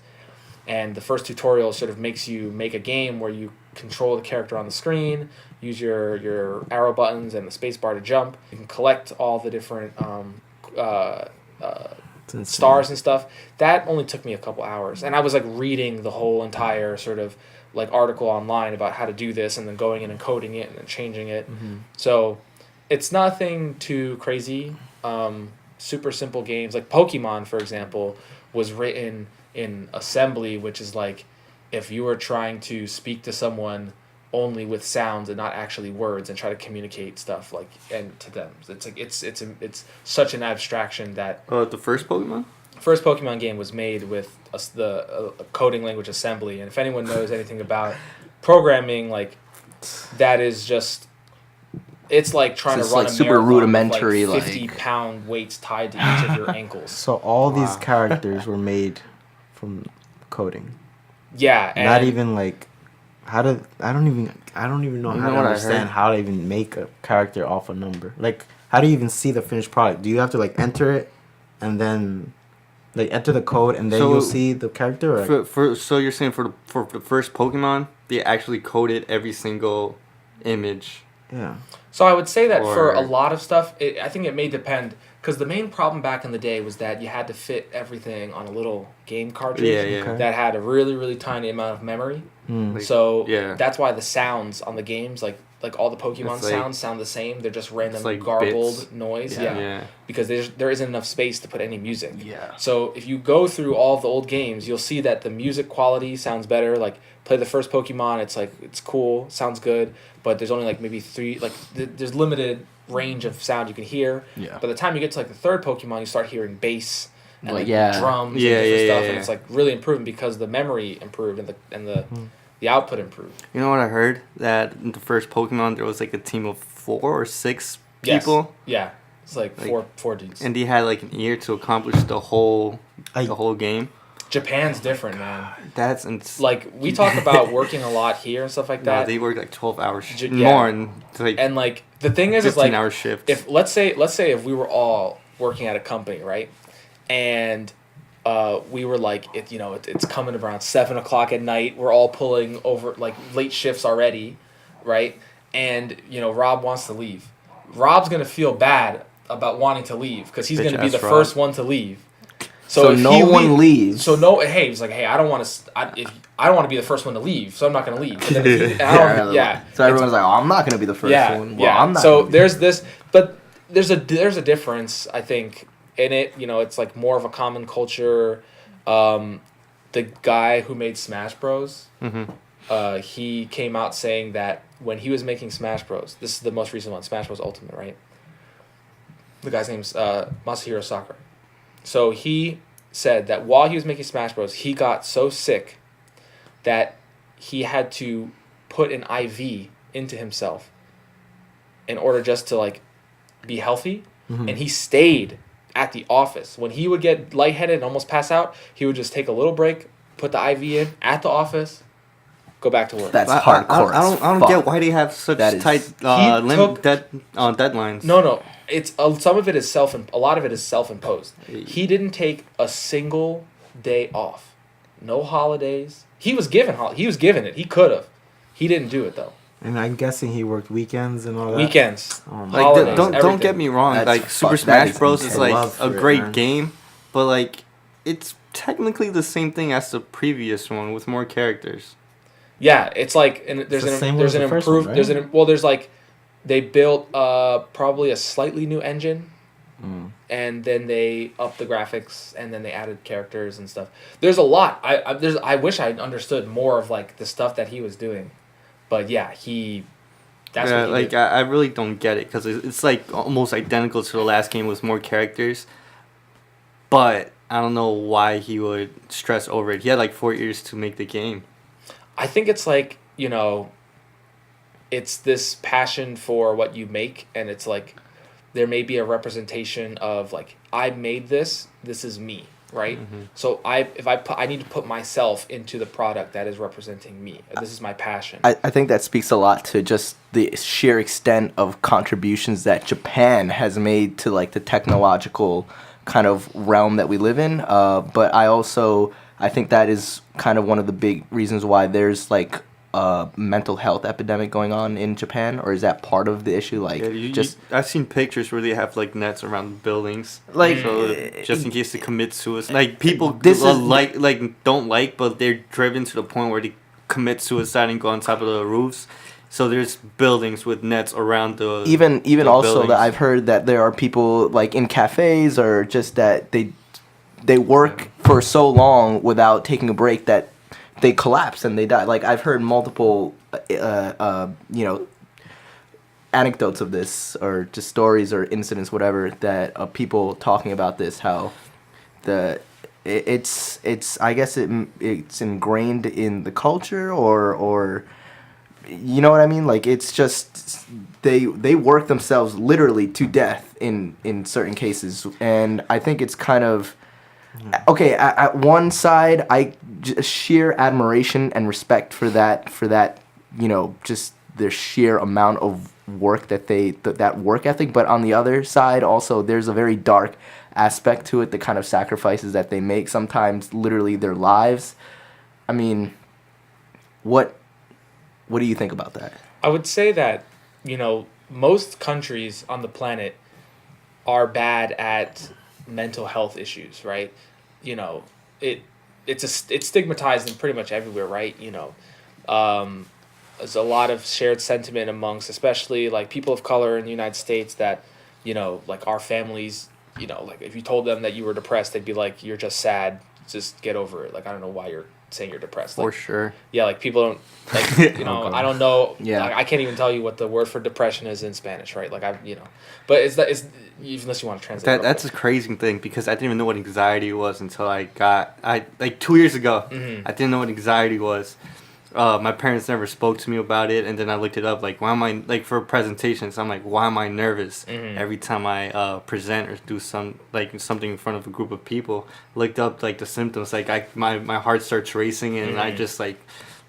And the first tutorial sort of makes you make a game where you control the character on the screen, use your arrow buttons and the space bar to jump. You can collect all the different stars and stuff. That only took me a couple hours. And I was like reading the whole entire sort of like article online about how to do this, and then going in and coding it and then changing it. So it's nothing too crazy. Super simple games like Pokemon, for example, was written in assembly, which is like if you were trying to speak to someone only with sounds and not actually words, and try to communicate stuff like and to them. It's like it's such an abstraction that The first Pokemon? first Pokemon game was made with the coding language assembly. And if anyone knows anything about programming, like that is just, it's like trying It's to run like a super marathon rudimentary, with like 50-pound weights tied to each of your ankles. So all these Wow. characters were made from coding. Yeah, and Not even like I don't even know You how know to what I understand heard? how to even make a character off a number. Like, how do you even see the finished product? Do you have to like enter it and then like enter the code and then So, you'll see the character? Or So you're saying for the first Pokemon, they actually coded every single image. yeah. So I would say that for Or- a lot of stuff, I think it may depend, because the main problem back in the day was that you had to fit everything on a little game cartridge Yeah, yeah. Okay. that had a really, really tiny amount of memory. Mm. Like, So yeah. that's why the sounds on the games, like all the Pokemon It's like- sounds sound the same. They're just random like garbled bits. noise. Yeah. Yeah. Because there isn't enough space to put any music. Yeah. So if you go through all of the old games, you'll see that the music quality sounds better. Like play the first Pokemon, it's like it's cool, sounds good, but there's only like maybe three. Like there's limited range of sound you can hear. Yeah. By the time you get to like the third Pokemon, you start hearing bass and Well, like yeah. drums Yeah, and different yeah, stuff, yeah, and it's like really improving because the memory improved and the output improved. You know what I heard? That in the first Pokemon, there was like a team of 4 or 6 Yes. people, Yeah, it's like four dudes. and they had like an year to accomplish the whole game. Japan's different, man. That's Like we talk about working a lot here and stuff like no, that. they work like 12 hours Yeah. more, and it's like And like the thing is 15-hour like shifts. if let's say if we were all working at a company, right, and we were like it's coming around 7 o'clock at night, we're all pulling over like late shifts already, right, and Rob wants to leave. Rob's gonna feel bad about wanting to leave because he's gonna be the Bitch-ass Rob. first one to leave. So if no he one leaves. So no, hey, he's like, hey, I don't want to. I don't want to be the first one to leave, so I'm not gonna leave. But then if he- I don't- yeah. So everyone's like, "Oh, I'm not gonna be the first Yeah, one." Well, yeah. I'm not. So gonna be- there's this, but there's a difference, I think, in it. It's like more of a common culture. The guy who made Smash Bros. He came out saying that when he was making Smash Bros. This is the most recent one, Smash Bros. Ultimate, right? The guy's name's Masahiro Sakurai. So he said that while he was making Smash Bros., he got so sick that he had to put an IV into himself in order just to like be healthy. And he stayed at the office. When he would get lightheaded and almost pass out, he would just take a little break, put the IV in at the office, go back to work. That's I hardcore. don't as get fuck. why they have such That is- tight took- deadlines. No, it's some of it is a lot of it is self-imposed. He didn't take a single day off, no holidays. He was given it. He could have. He didn't do it though. And I'm guessing he worked weekends and all that. Weekends, Oh my Like holidays, don't everything. get me wrong. That's Like Super fuck- that Smash is Bros is intense. like Love a for it, great man. game, but like it's technically the same thing as the previous one with more characters. Yeah, it's like and there's the an same there's as an the first one, improved right? there's like they built probably a slightly new engine. And then they upped the graphics, and then they added characters and stuff. There's a lot. I wish I understood more of like the stuff that he was doing, but yeah, That's Yeah, what he like did. I really don't get it because it's like almost identical to the last game with more characters, but I don't know why he would stress over it. He had like 4 years to make the game. I think it's like it's this passion for what you make, and it's like there may be a representation of like I made this is me, right? So I need to put myself into the product that is representing me. This is my passion. I think that speaks a lot to just the sheer extent of contributions that Japan has made to like the technological kind of realm that we live in. But I think that is kind of one of the big reasons why there's like a mental health epidemic going on in Japan, or is that part of the issue? Like, I've seen pictures where they have like nets around the buildings, like, so just in case they commit suicide. Like people but they're driven to the point where they commit suicide and go on top of the roofs. So there's buildings with nets around the even the also buildings. that I've heard that there are people like in cafes or just that they work for so long without taking a break that they collapse and they die. Like I've heard multiple anecdotes of this, or just stories or incidents, whatever, that of people talking about this, how it's I guess it's ingrained in the culture, or you know what I mean? Like it's just they work themselves literally to death in certain cases, and I think it's kind of okay. At one side, just sheer admiration and respect for that, just their sheer amount of work that work ethic. But on the other side, also there's a very dark aspect to it, the kind of sacrifices that they make, sometimes literally their lives. I mean, what do you think about that? I would say that, most countries on the planet are bad at mental health issues, right? It's stigmatized in pretty much everywhere, right? There's a lot of shared sentiment amongst, especially like people of color in the United States, that, like our families, like if you told them that you were depressed, they'd be like, you're just sad, just get over it. Like, I don't know why you're saying you're depressed. Like, For sure. Yeah, like people don't, like, I don't know. Yeah. Like, I can't even tell you what the word for depression is in Spanish, right? Like, but it's unless you want to translate. That's a crazy thing, because I didn't even know what anxiety was until like 2 years ago. Mm-hmm. I didn't know what anxiety was. My parents never spoke to me about it, and then I looked it up. Like, why am I, like, for presentations, I'm like, why am I nervous every time I present or do something in front of a group of people? Looked up like the symptoms, like my heart starts racing, and I just like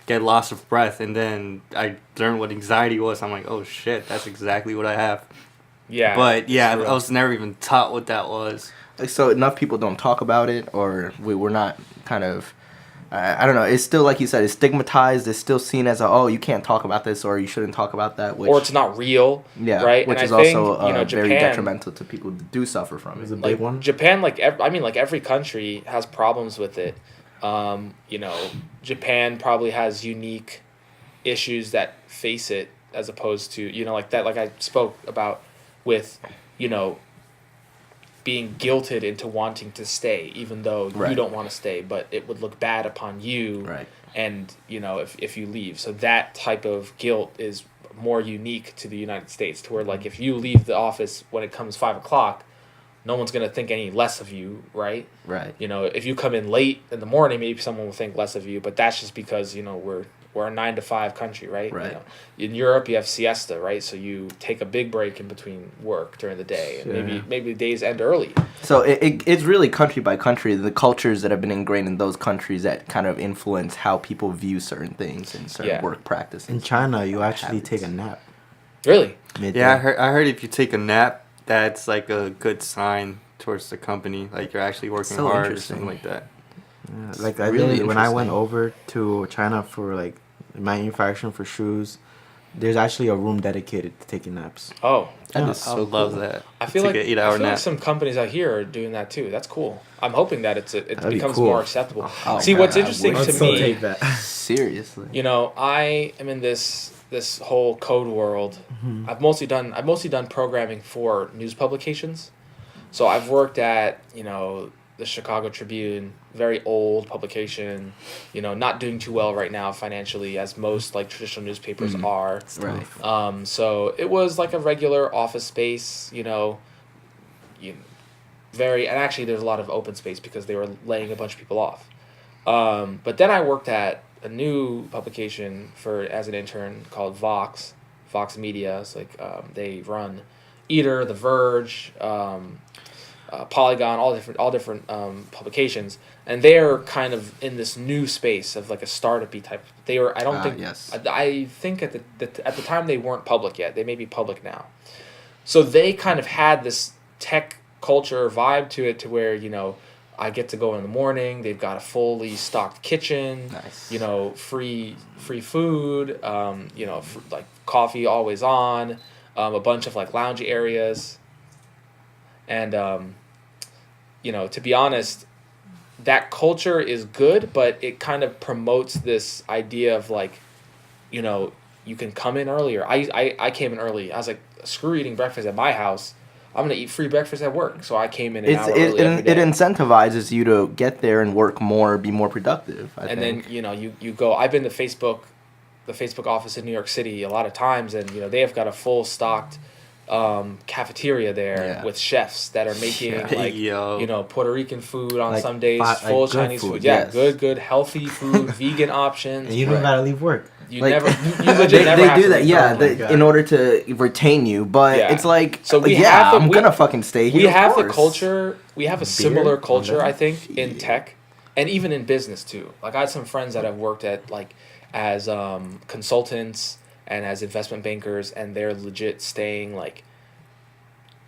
get loss of breath, and then I learned what anxiety was. I'm like, oh shit, that's exactly what I have. Yeah. But yeah, I was never even taught what that was. So enough people don't talk about it, or we're not kind of. I don't know. It's still, like you said, it's stigmatized. It's still seen as you can't talk about this, or you shouldn't talk about that. Or it's not real. Yeah. Right. Which and is I think, also Japan, very detrimental to people who do suffer from it. It's a big one. Japan, like every country has problems with it. Japan probably has unique issues that face it, as opposed to like I spoke about with being guilted into wanting to stay, even though you don't want to stay, but it would look bad upon you. Right. And if you leave, so that type of guilt is more unique to the United States, to where like if you leave the office when it comes 5:00, no one's gonna think any less of you, right? Right. If you come in late in the morning, maybe someone will think less of you, but that's just because we're a 9 to 5 country, right? Right. In Europe, you have siesta, right? So you take a big break in between work during the day, and maybe the days end early. So it's really country by country, the cultures that have been ingrained in those countries that kind of influence how people view certain things and certain work practices. In China, you actually take a nap. Really? Midday. Yeah, I heard if you take a nap, that's like a good sign towards the company, like you're actually working So hard or interesting. something like that. Yeah, like really when I went interesting. over to China for like manufacturing for shoes, there's actually a room dedicated to taking naps. Oh, That Yeah. is I so love cool. that. I feel Take like an 8-hour nap. some companies out here are doing that too. That's cool. I'm hoping that it That'd be becomes cool. more acceptable. Oh, See, God, what's I interesting would to so me, take that. Seriously. I am in this whole code world. Mm-hmm. I've mostly done programming for news publications. So I've worked at the Chicago Tribune, very old publication, not doing too well right now financially, as most like traditional newspapers are. Right. So it was like a regular office space, and actually there's a lot of open space because they were laying a bunch of people off. But then I worked at a new publication as an intern called Vox, Vox Media. It's like they run Eater, The Verge, Polygon, all different publications, and they're kind of in this new space of like a startup-y type. They were I don't think yes. I think at the time they weren't public yet. They may be public now. So they kind of had this tech culture vibe to it, to where, you know, I get to go in the morning. They've got a fully stocked kitchen. Nice. You know, free food. You know, like coffee always on. A bunch of like lounge areas. And you know, to be honest, that culture is good, but it kind of promotes this idea of like, you know, you can come in earlier. I came in early. I was like, screw eating breakfast at my house. I'm gonna eat free breakfast at work. So I came in an hour early every day. It incentivizes you to get there and work more, be more productive. I think. Then, you know, you go. I've been to the Facebook office in New York City a lot of times, and you know, they have got a full stocked cafeteria there with chefs that are making like you know, Puerto Rican food on Like some days, full like good Chinese food, food. Yeah, yes. good healthy food, vegan options. And you don't gotta leave work. You Like, never, you legit never they have do to that, leave. yeah, Oh my God. in order to retain you. But Yeah. it's like, So we yeah, have the- I'm we- gonna fucking stay here. We of have the course. culture. We have a similar culture, Okay. I think, in Shit. tech, and even in business too. Like I had some friends that have worked at like as consultants and as investment bankers, and they're legit staying like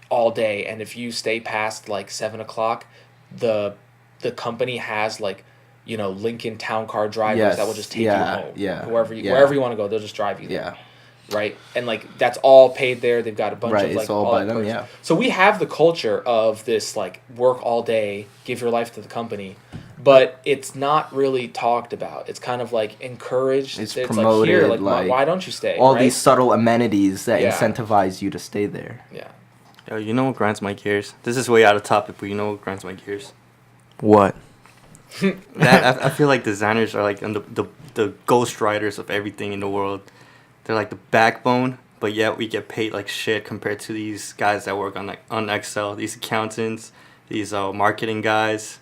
all day. And if you stay past like 7 o'clock, the company has like, you know, Lincoln Town Car drivers Yes, that will just take yeah, you home. yeah, Wherever yeah. you want to go, they'll just drive you there. Yeah, Right, and like that's all paid there. They've got a bunch Right, of like it's all by that them, perks. yeah. So we have the culture of this like work all day, give your life to the company, but it's not really talked about. It's kind of like encouraged. It's like promoted, here, like, why don't you stay? all right? these subtle amenities that Yeah. incentivize you to stay there. Yeah. Yo, you know what grinds my gears? This is way out of topic, but you know what grinds my gears? What? That I feel like designers are like the ghost riders of everything in the world. They're like the backbone, but yet we get paid like shit compared to these guys that work on Excel. These accountants, these marketing guys.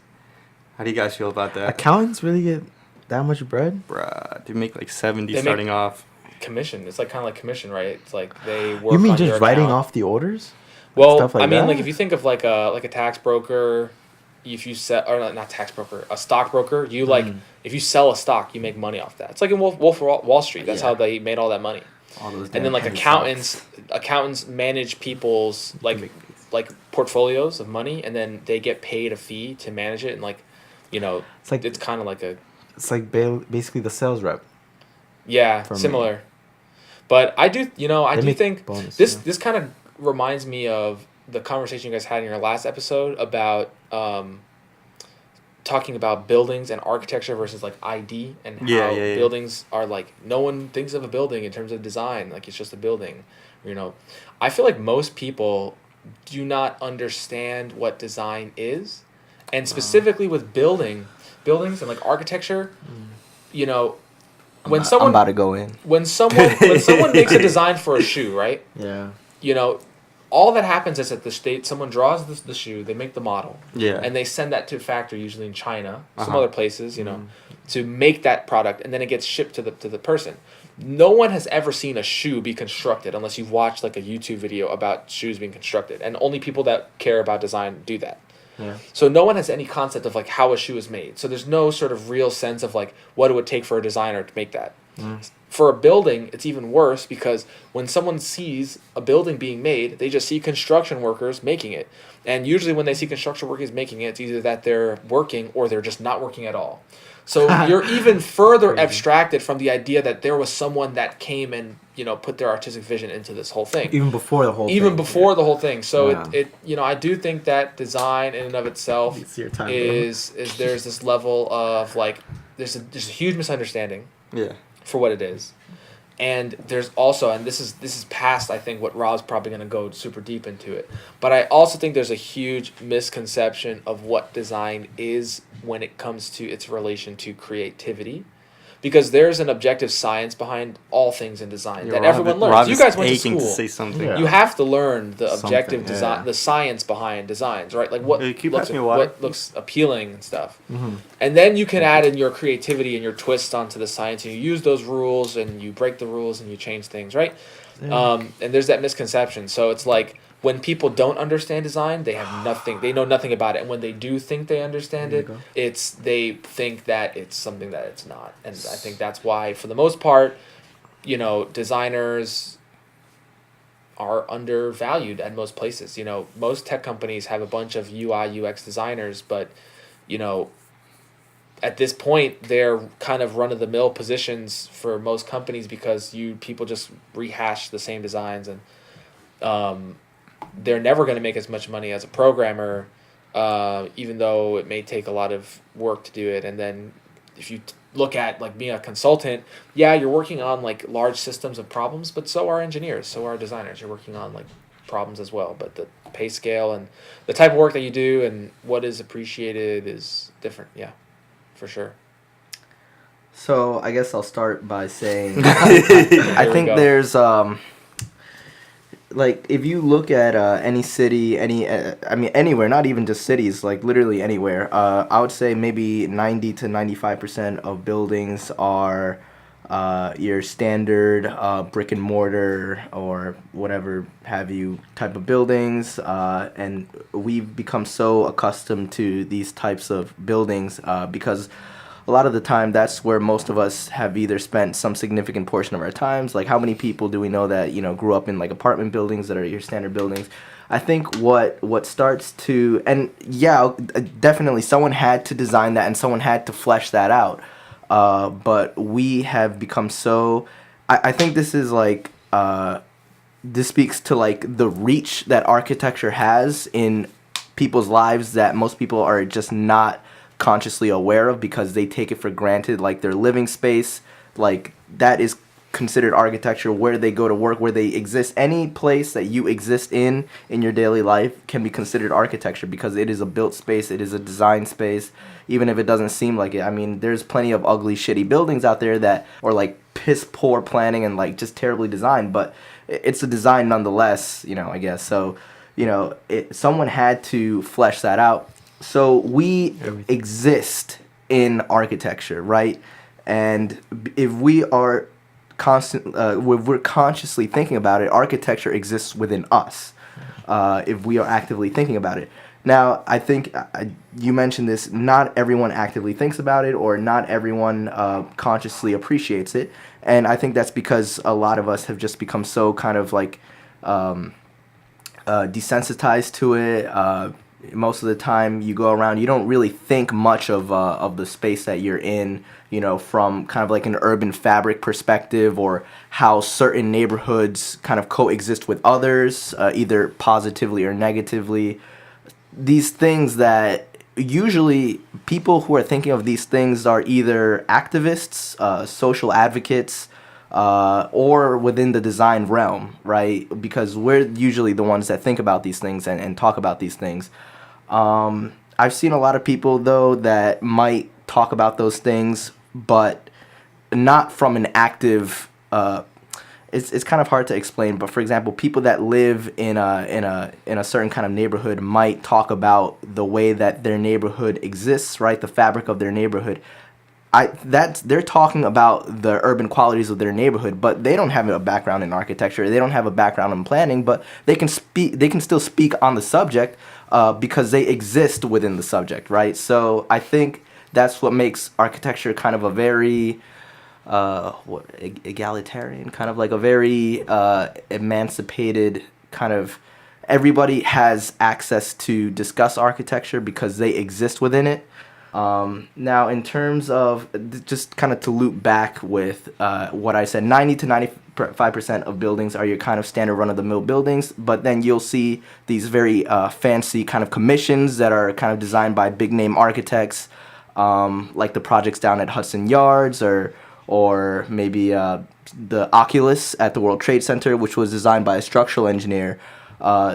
How do you guys feel about that? Accountants really get that much bread? Bruh, they make like 70 They make- starting off. Commission. It's like kind of like commission, right? It's like they work. You mean on your just writing account. off the orders? Well, stuff like I mean, that? like if you think of like a tax broker, if you sell or not tax broker, a stockbroker, you like if you sell a stock, you make money off that. It's like in Wolf of Wall Street. That's Yeah. how they made all that money. All those And damn then like penny accountants manage people's like portfolios of money, and then they get paid a fee to manage it, and like, you know, it's kind of like a It's like basically the sales rep. For me. similar. But I do, you know, I They do make think bonus, this yeah. this kind of reminds me of the conversation you guys had in your last episode about talking about buildings and architecture versus like ID and how Yeah. buildings are like, no one thinks of a building in terms of design, like it's just a building. You know, I feel like most people do not understand what design is, and specifically with buildings and like architecture, you know, when I'm someone about to go in. when someone makes a design for a shoe, right? Yeah. You know, all that happens is that someone draws the shoe, they make the model, Yeah. and they send that to a factory, usually in China, some Uh-huh. other places, you know, to make that product, and then it gets shipped to the person. No one has ever seen a shoe be constructed unless you've watched like a YouTube video about shoes being constructed, and only people that care about design do that. Yeah. So no one has any concept of like how a shoe is made. So there's no sort of real sense of like what it would take for a designer to make that. For a building, it's even worse because when someone sees a building being made, they just see construction workers making it. And usually when they see construction workers making it, it's either that they're working or they're just not working at all. So you're even further abstracted from the idea that there was someone that came and, you know, put their artistic vision into this whole thing. Even before the whole thing. Even before the whole thing. So Yeah. it you know, I do think that design in and of itself It's your time, is there's this level of like there's a huge misunderstanding Yeah. for what it is. And there's also, and this is past I think what Rob's probably going to go super deep into it, but I also think there's a huge misconception of what design is when it comes to its relation to creativity, because there's an objective science behind all things in design that everyone learns. Rob you is guys went to aching school. to say something. Yeah. You have to learn the Something, objective design, yeah. the science behind designs, right? Like what Hey, can you looks pass me a water? what looks appealing and stuff. And then you can add in your creativity and your twist onto the science, and you use those rules and you break the rules and you change things, right? And there's that misconception. So it's like when people don't understand design, they have nothing. They know nothing about it. And when they do think they understand it, they think that it's something that it's not. And I think that's why, for the most part, designers are undervalued at most places. Most tech companies have a bunch of UI UX designers, but at this point they're kind of run-of-the-mill positions for most companies because people just rehash the same designs, and they're never going to make as much money as a programmer, even though it may take a lot of work to do it. And then if you look at like being a consultant, you're working on like large systems of problems, but so are engineers, so are designers. You're working on like problems as well, but the pay scale and the type of work that you do and what is appreciated is different. Yeah, for sure. So I guess I'll start by saying There I we think go. there's like if you look at any city, anywhere, not even just cities, like literally anywhere, I would say maybe 90 to 95% of buildings are your standard brick and mortar or whatever have you type of buildings, and we've become so accustomed to these types of buildings because a lot of the time that's where most of us have either spent some significant portion of our times. Like how many people do we know that grew up in like apartment buildings that are your standard buildings? I think what starts to, and definitely someone had to design that and someone had to flesh that out, but we have become so, I think this is like this speaks to like the reach that architecture has in people's lives that most people are just not consciously aware of because they take it for granted, like their living space, like that is considered architecture. Where they go to work, where they exist, any place that you exist in your daily life can be considered architecture because it is a built space, it is a design space, even if it doesn't seem like it. I mean, there's plenty of ugly, shitty buildings out there that are like piss poor planning and like just terribly designed, but it's a design nonetheless, I guess. So, someone had to flesh that out. So we exist in architecture, right? And if we are if we're consciously thinking about it, architecture exists within us. If we are actively thinking about it. Now, I think you mentioned this. Not everyone actively thinks about it, or not everyone consciously appreciates it. And I think that's because a lot of us have just become so kind of like desensitized to it. Most of the time you go around, you don't really think much of the space that you're in, from kind of like an urban fabric perspective, or how certain neighborhoods kind of coexist with others, either positively or negatively. These things that usually people who are thinking of these things are either activists, social advocates, or within the design realm, right? Because we're usually the ones that think about these things and talk about these things. I've seen a lot of people, though, that might talk about those things, but not from an active. It's kind of hard to explain, but for example, people that live in a certain kind of neighborhood might talk about the way that their neighborhood exists, right? The fabric of their neighborhood. They're talking about the urban qualities of their neighborhood, but they don't have a background in architecture. They don't have a background in planning, but they can still speak on the subject because they exist within the subject, right? So I think that's what makes architecture kind of a very egalitarian, kind of like a very emancipated kind of. Everybody has access to discuss architecture because they exist within it. Now, in terms of just kind of to loop back with what I said, 90 to 95% of buildings are your kind of standard run-of-the-mill buildings, but then you'll see these very fancy kind of commissions that are kind of designed by big-name architects, like the projects down at Hudson Yards, or maybe the Oculus at the World Trade Center, which was designed by a structural engineer.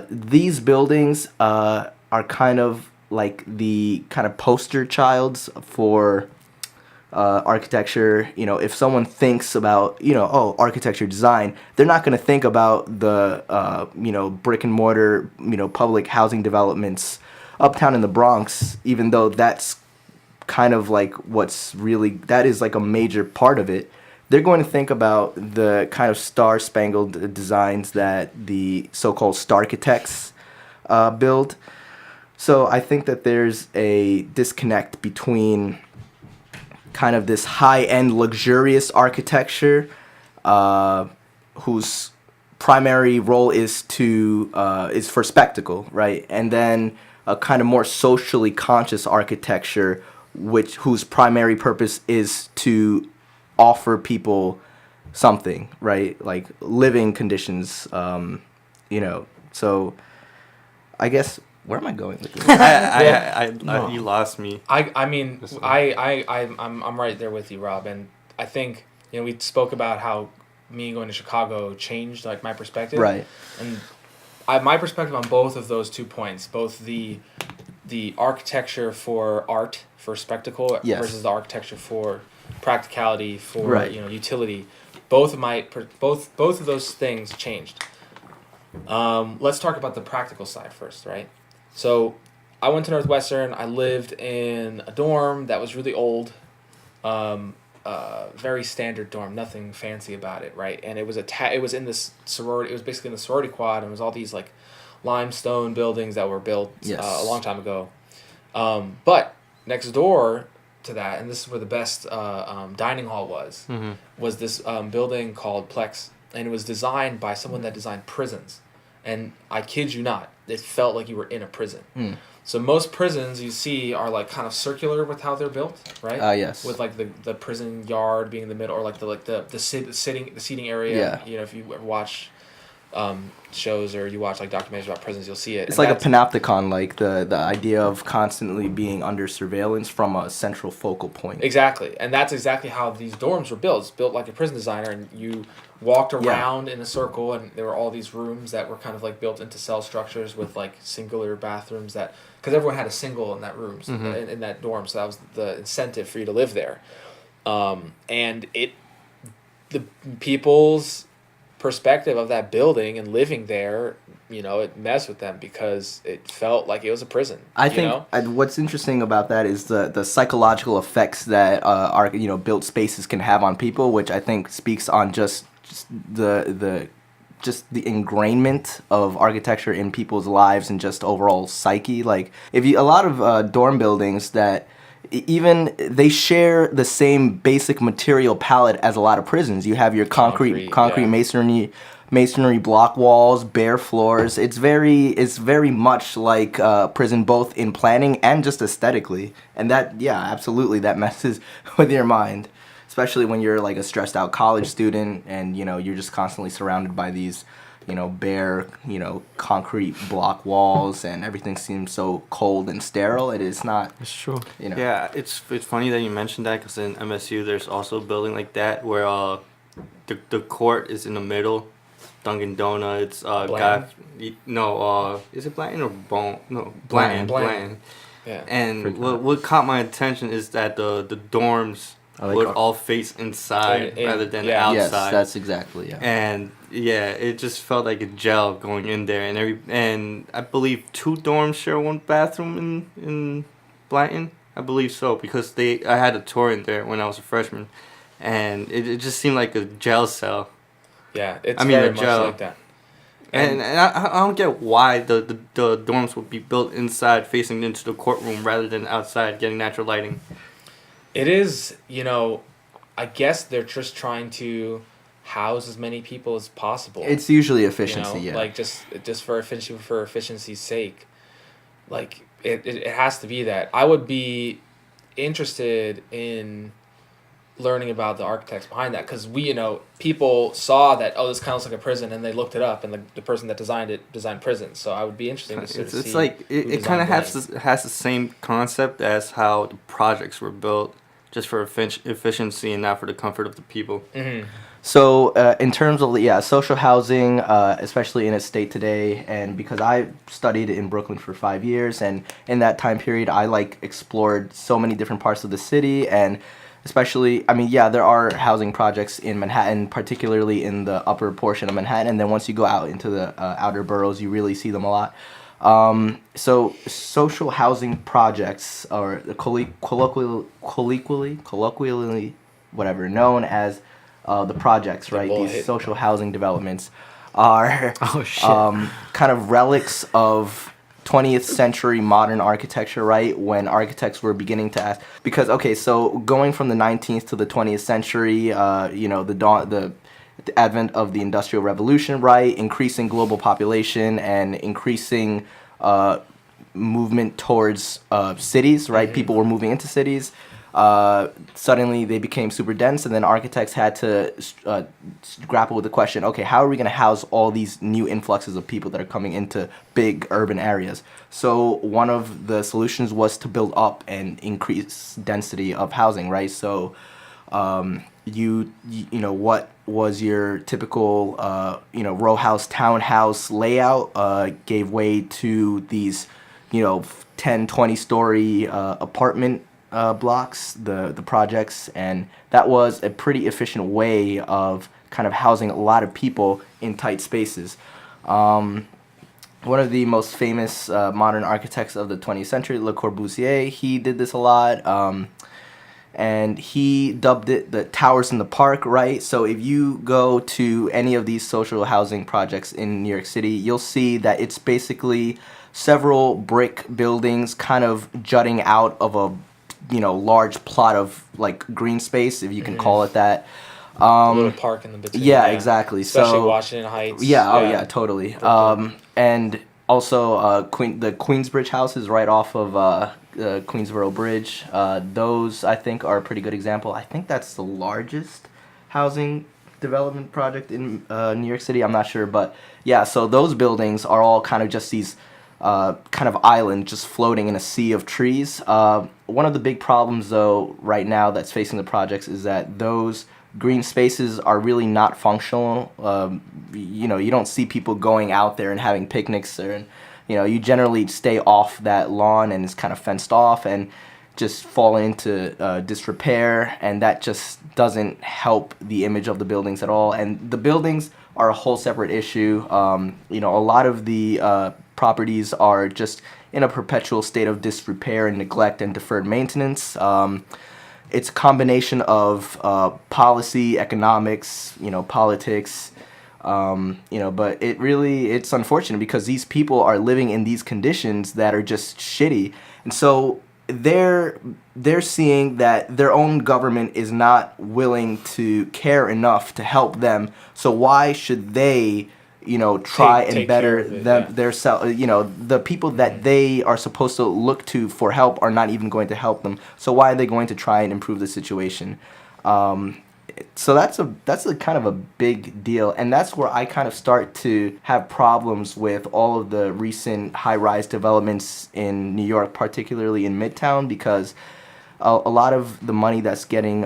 These buildings are kind of like the kind of poster childs for architecture, if someone thinks about, architecture design, they're not going to think about the, brick and mortar, public housing developments uptown in the Bronx, even though that's kind of like that is like a major part of it. They're going to think about the kind of star-spangled designs that the so-called starchitects build. So I think that there's a disconnect between kind of this high-end luxurious architecture whose primary role is for spectacle, right? And then a kind of more socially conscious architecture whose primary purpose is to offer people something, right? Like living conditions, So I guess, where am I going with this? You lost me. I'm right there with you, Rob, and I think we spoke about how me going to Chicago changed like my perspective, right? And my perspective on both of those 2 points, both the architecture for art, for spectacle, yes, versus the architecture for practicality, for right, utility. Both of those things changed. Let's talk about the practical side first, right? So I went to Northwestern. I lived in a dorm that was really old, very standard dorm, nothing fancy about it, right? And it was in this sorority. It was basically in the sorority quad, and it was all these like limestone buildings that were built a long time ago. But next door to that, and this is where the best dining hall was this building called Plex, and it was designed by someone that designed prisons. And I kid you not, it felt like you were in a prison. So most prisons you see are like kind of circular with how they're built, right? Yes. With like the prison yard being in the middle, or like the seating area. Yeah. If you ever watch shows or you watch like documentaries about prisons, you'll see it. It's like a panopticon, like the idea of constantly being under surveillance from a central focal point. Exactly, and that's exactly how these dorms were built. It's built like a prison designer, and you walked around in a circle, and there were all these rooms that were kind of like built into cell structures with like singular bathrooms because everyone had a single in that room, so in that dorm, so that was the incentive for you to live there. And the people's perspective of that building and living there, it messed with them because it felt like it was a prison. I think what's interesting about that is the psychological effects that our built spaces can have on people, which I think speaks on just the ingrainment of architecture in people's lives and just overall psyche. Like a lot of dorm buildings that even they share the same basic material palette as a lot of prisons. You have your concrete masonry block walls, bare floors. It's very much like prison, both in planning and just aesthetically. And that, absolutely, that messes with your mind, especially when you're like a stressed out college student and you're just constantly surrounded by these bare, concrete block walls, and everything seems so cold and sterile. It is not. It's true. Yeah, it's funny that you mentioned that, because in MSU there's also a building like that where the court is in the middle. Dunkin' Donuts. Is it Blanton or Bone? No, Blanton. Yeah. And what caught my attention is that the dorms would all face inside rather than outside. Yes, that's exactly, And it just felt like a gel going in there, and I believe 2 dorms share one bathroom in Blanton. I believe so, because I had a tour in there when I was a freshman, and it just seemed like a jail cell. Yeah, it's very much like that. And I don't get why the dorms would be built inside facing into the courtroom rather than outside getting natural lighting. It is, I guess they're just trying to house as many people as possible. It's usually efficiency, Like just for efficiency's sake. Like it has to be that. I would be interested in learning about the architects behind that, because people saw that, this kind of looks like a prison, and they looked it up, and the person that designed it designed prisons. So I would be interested to see. It's like it kind of has the same concept as how the projects were built, just for efficiency and not for the comfort of the people. Mm-hmm. So in terms of social housing, especially in its state today, and because I studied in Brooklyn for 5 years, and in that time period I explored so many different parts of the city, and especially, I mean, yeah, there are housing projects in Manhattan, particularly in the upper portion of Manhattan, and then once you go out into the outer boroughs, you really see them a lot. So social housing projects, or colloquially, whatever, known as the projects, right? These social housing developments are Oh, shit. kind of relics of 20th century modern architecture, right? When architects were beginning to ask, because okay, so going from the 19th to the 20th century, the advent of the Industrial Revolution, right? Increasing global population and increasing movement towards cities, right? People were moving into cities. Suddenly they became super dense, and then architects had to grapple with the question, okay, how are we going to house all these new influxes of people that are coming into big urban areas? So one of the solutions was to build up and increase density of housing, right? So you know, what was your typical row house, townhouse layout gave way to these 10, 20-story apartment blocks, the projects, and that was a pretty efficient way of kind of housing a lot of people in tight spaces. One of the most famous modern architects of the 20th century, Le Corbusier, he did this a lot, and he dubbed it the towers in the park, right? So if you go to any of these social housing projects in New York City, you'll see that it's basically several brick buildings kind of jutting out of a large plot of like green space, if you can call it that. A little park in the between. Yeah, exactly. Especially So Washington Heights. yeah, oh yeah, totally. And also the Queensbridge house is right off of Queensboro Bridge. Those I think are a pretty good example. I think that's the largest housing development project in New York City. I'm not sure, but yeah. So those buildings are all kind of just these kind of island just floating in a sea of trees. One of the big problems, though, right now that's facing the projects is that those green spaces are really not functional. You don't see people going out there and having picnics, or you generally stay off that lawn and it's kind of fenced off and just fall into disrepair, and that just doesn't help the image of the buildings at all. And the buildings are a whole separate issue. A lot of the properties are just in a perpetual state of disrepair and neglect and deferred maintenance. It's a combination of policy, economics, politics, but it's unfortunate because these people are living in these conditions that are just shitty. And so they're seeing that their own government is not willing to care enough to help them. So why should they try and better their self? The people that they are supposed to look to for help are not even going to help them. So why are they going to try and improve the situation? So that's a kind of a big deal, and that's where I kind of start to have problems with all of the recent high-rise developments in New York, particularly in Midtown, because a lot of the money that's getting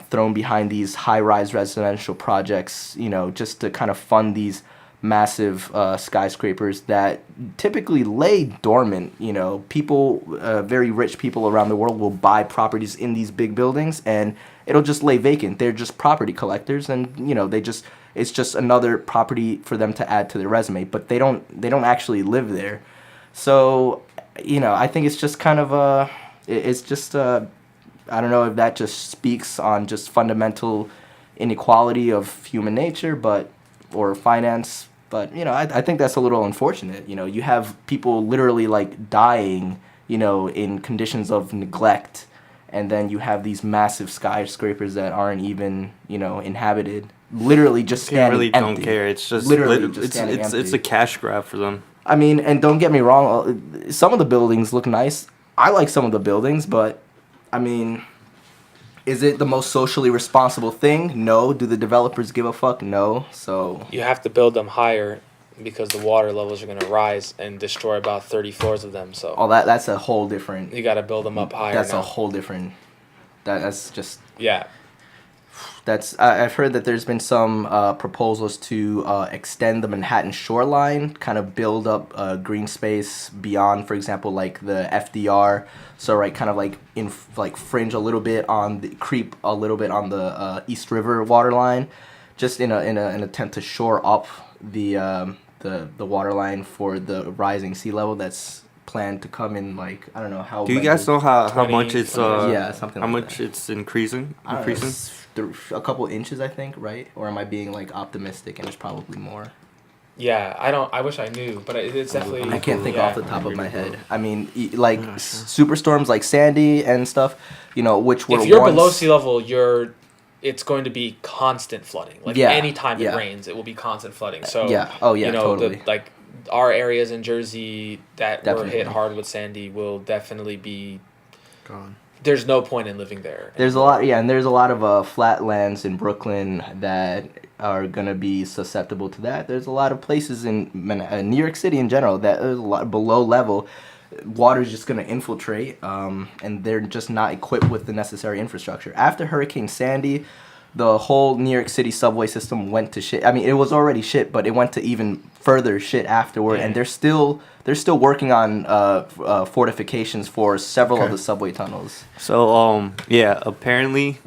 thrown behind these high-rise residential projects, just to kind of fund these massive skyscrapers that typically lay dormant. People, very rich people around the world will buy properties in these big buildings and it'll just lay vacant. They're just property collectors, and it's just another property for them to add to their resume, but they don't actually live there. So I think it's just kind of I don't know if that just speaks on just fundamental inequality of human nature, or finance. But I think that's a little unfortunate. You have people literally like dying, in conditions of neglect, and then you have these massive skyscrapers that aren't even, inhabited. Literally just standing really empty. Don't care. It's just literally just standing empty. It's a cash grab for them. I mean, and don't get me wrong, some of the buildings look nice. I like some of the buildings, but I mean, is it the most socially responsible thing? No. Do the developers give a fuck? No. So you have to build them higher because the water levels are going to rise and destroy about 30 floors of them. So that's a whole different. You got to build them up higher. That's a whole different. That's just. Yeah. I've heard that there's been some proposals to extend the Manhattan shoreline, kind of build up green space beyond, for example, like the FDR. So right, kind of like fringe a little bit creep a little bit on the East River waterline, just in an attempt to shore up the waterline for the rising sea level that's planned to come in, like, I don't know how. Do you guys know how much it's something how like much that. it's increasing? A couple inches, I think, right? Or am I being like optimistic and it's probably more? Yeah, I wish I knew, but it's definitely. I can't think off the top of my head. I mean, like superstorms like Sandy and stuff, which were if you're once... below sea level, it's going to be constant flooding. Like anytime it rains, it will be constant flooding. So totally. Our areas in Jersey that Definitely. were hit hard with Sandy will definitely be Gone. There's no point in living there. There's a lot, and there's a lot of flatlands in Brooklyn that are gonna be susceptible to that. There's a lot of places in New York City in general that is a lot below level. Water's just gonna infiltrate, and they're just not equipped with the necessary infrastructure. After Hurricane Sandy, the whole New York City subway system went to shit. I mean, it was already shit, but it went to even further shit afterward. And they're still working on fortifications for several of the subway tunnels. So apparently,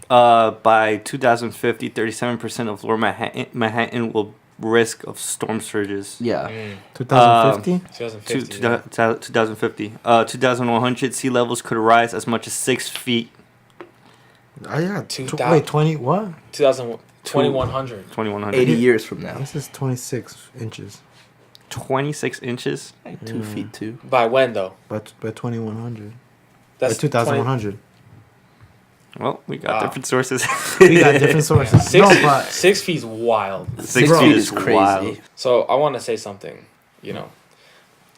by 2050, 37% of Lower Manhattan will risk of storm surges. Yeah. 2050? 2050. 2100 sea levels could rise as much as 6 feet. Oh, yeah. 20, what? 2100. 2100. 80 years from now. This is 26 inches. 26 inches? Like 2 feet, too. By when, though? By 2100. That's By 2100. Well, we got different sources. We got different sources. 6 feet's wild. 6 Bro, feet is crazy. wild. So I want to say something,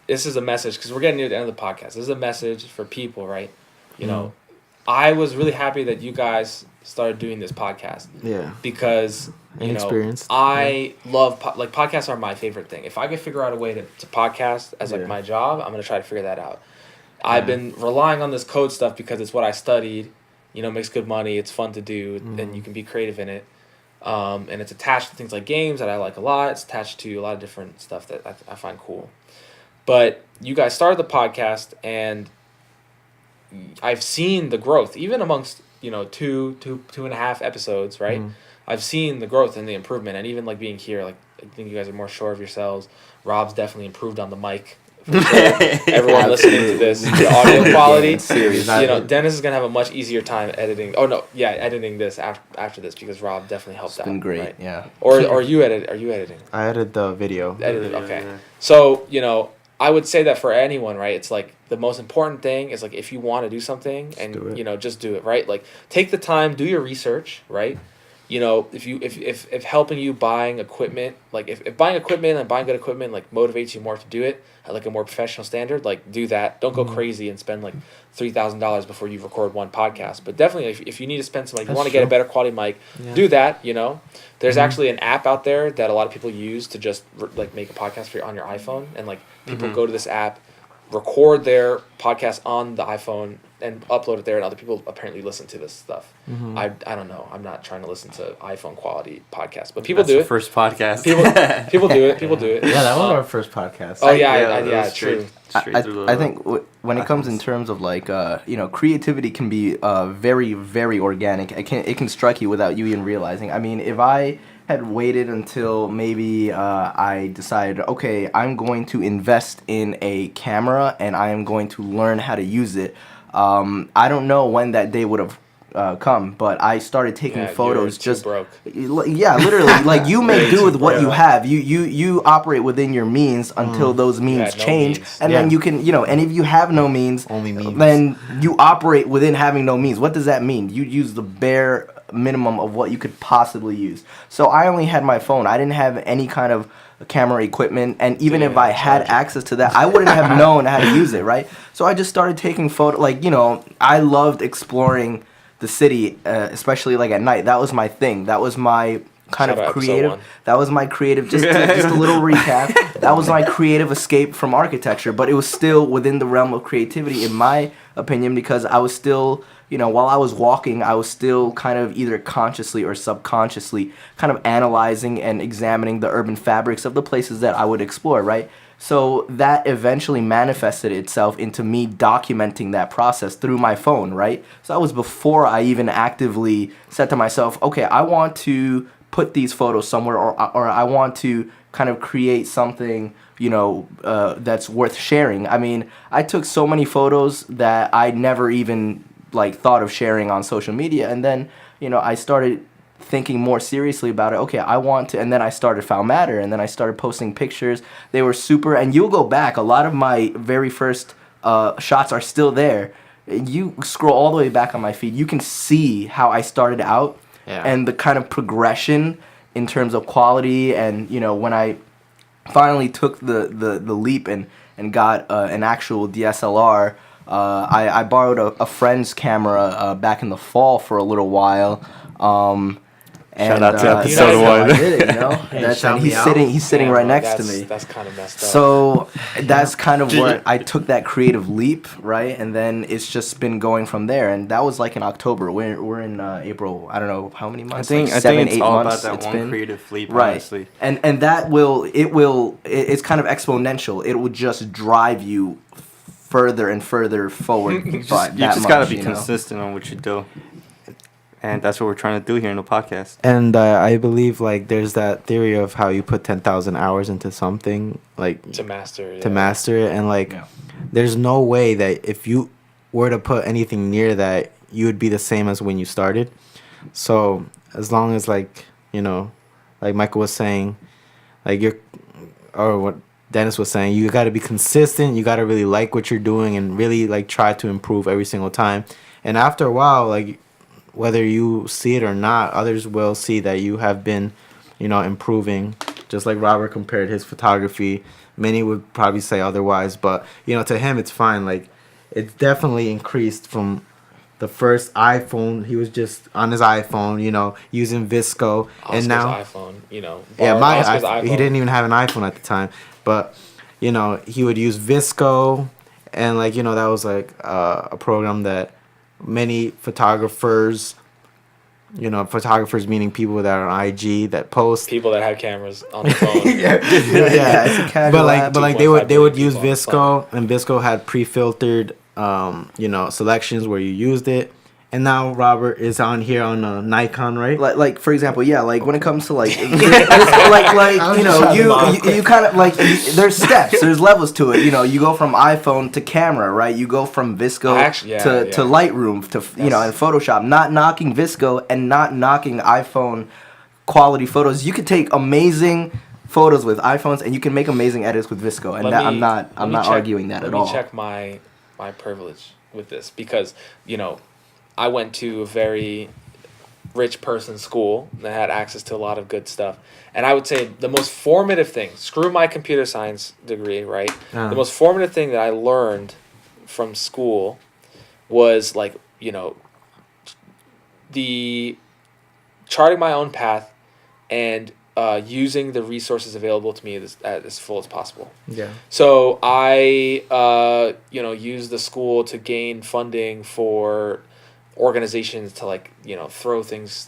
This is a message, because we're getting near the end of the podcast. This is a message for people, right? I was really happy that you guys started doing this podcast. Yeah. Because, Inexperienced. I love, podcasts are my favorite thing. If I could figure out a way to podcast as, my job, I'm going to try to figure that out. I've been relying on this code stuff because it's what I studied. Makes good money. It's fun to do, and you can be creative in it. And it's attached to things like games that I like a lot. It's attached to a lot of different stuff that I find cool. But you guys started the podcast, and I've seen the growth, even amongst, 2.5 episodes, right? I've seen the growth and the improvement, and even being here, I think you guys are more sure of yourselves. Rob's definitely improved on the mic. For sure. Everyone listening to this, the audio quality. Dennis is gonna have a much easier time editing. Oh no, editing this after this because Rob definitely helped out. It's been great, right? yeah. Or are you editing? I edited the video. Okay. Yeah. So I would say that for anyone, right? It's the most important thing is if you want to do something and just do it, right? Take the time, do your research, right? If helping you buying equipment, if buying equipment and buying good equipment motivates you more to do it at a more professional standard, do that. Don't go crazy and spend $3,000 before you record one podcast. But definitely, if you need to spend some, you want to get a better quality mic, do that. There's actually an app out there that a lot of people use to just make a podcast on your iPhone, and people go to this app, record their podcast on the iPhone and upload it there, and other people apparently listen to this stuff. I don't know. I'm not trying to listen to iPhone quality podcasts, but people do it. First podcast. People do it. People do it. Yeah, that was our first podcast. Oh yeah, true. I think when it comes in terms of creativity can be very, very organic. It can strike you without you even realizing. I mean, if I had waited until maybe I decided, okay, I'm going to invest in a camera and I am going to learn how to use it. I don't know when that day would have come, but I started taking photos. Just broke. Yeah, literally. You make do with what you have. You operate within your means until those means change, and then you can, and if you have no means, then you operate within having no means. What does that mean? You use the bare minimum of what you could possibly use. So I only had my phone. I didn't have any kind of camera equipment, and even if I had access to that, I wouldn't have known how to use it, right? So I just started taking photos. I loved exploring the city, especially at night. That was my thing. That was my kind Shout out of episode creative. 1. That was my creative. Just a little recap. That was my creative escape from architecture, but it was still within the realm of creativity, in my opinion, because I was still, while I was walking, I was still kind of either consciously or subconsciously kind of analyzing and examining the urban fabrics of the places that I would explore, right? So that eventually manifested itself into me documenting that process through my phone, right? So that was before I even actively said to myself, okay, I want to put these photos somewhere, or I want to kind of create something, that's worth sharing. I mean, I took so many photos that I never even thought of sharing on social media, and then I started thinking more seriously about it. Okay, I want to, and then I started Foul Matter, and then I started posting pictures. They were super, and you'll go back. A lot of my very first shots are still there. You scroll all the way back on my feed, you can see how I started out, and the kind of progression in terms of quality. And when I finally took the leap and got an actual DSLR, I borrowed a friend's camera back in the fall for a little while. Shout out to episode that's how one. I did it, and he's sitting right next to me. That's kind of messed up. So that's kind of where I took that creative leap, right? And then it's just been going from there. And that was in October. We're in April. I don't know how many months. I think it's 8 all months about that one creative leap, right. honestly. And that it's kind of exponential. It will just drive you further and further forward. You just gotta be consistent on what you do. And that's what we're trying to do here in the podcast. And I believe there's that theory of how you put 10,000 hours into something to master it, and there's no way that if you were to put anything near that, you would be the same as when you started. So as long as like Michael was saying, or what Dennis was saying, you got to be consistent. You got to really like what you're doing and really try to improve every single time. And after a while, whether you see it or not, others will see that you have been, improving. Just like Robert compared his photography. Many would probably say otherwise, but, to him, it's fine. It's definitely increased from the first iPhone. He was just on his iPhone, using Visco. Oscar's and now, iPhone, iPhone. He didn't even have an iPhone at the time. But, he would use Visco. And, that was, a program that many photographers, photographers meaning people that are on IG that post, people that have cameras on the phone. It's a casual but they would use Visco, and Visco had pre-filtered selections where you used it. And now Robert is on here on Nikon, right? For example, when it comes to you kind of there's steps, there's levels to it. You go from iPhone to camera, right? You go from Visco to Lightroom to and Photoshop. Not knocking Visco and not knocking iPhone quality photos. You could take amazing photos with iPhones, and you can make amazing edits with Visco. And I'm not arguing that at all. Let me check my privilege with this, because I went to a very rich person's school that had access to a lot of good stuff. And I would say the most formative thing, screw my computer science degree, right? The most formative thing that I learned from school was the charting my own path and using the resources available to me as full as possible. Yeah. So I used the school to gain funding for organizations to throw things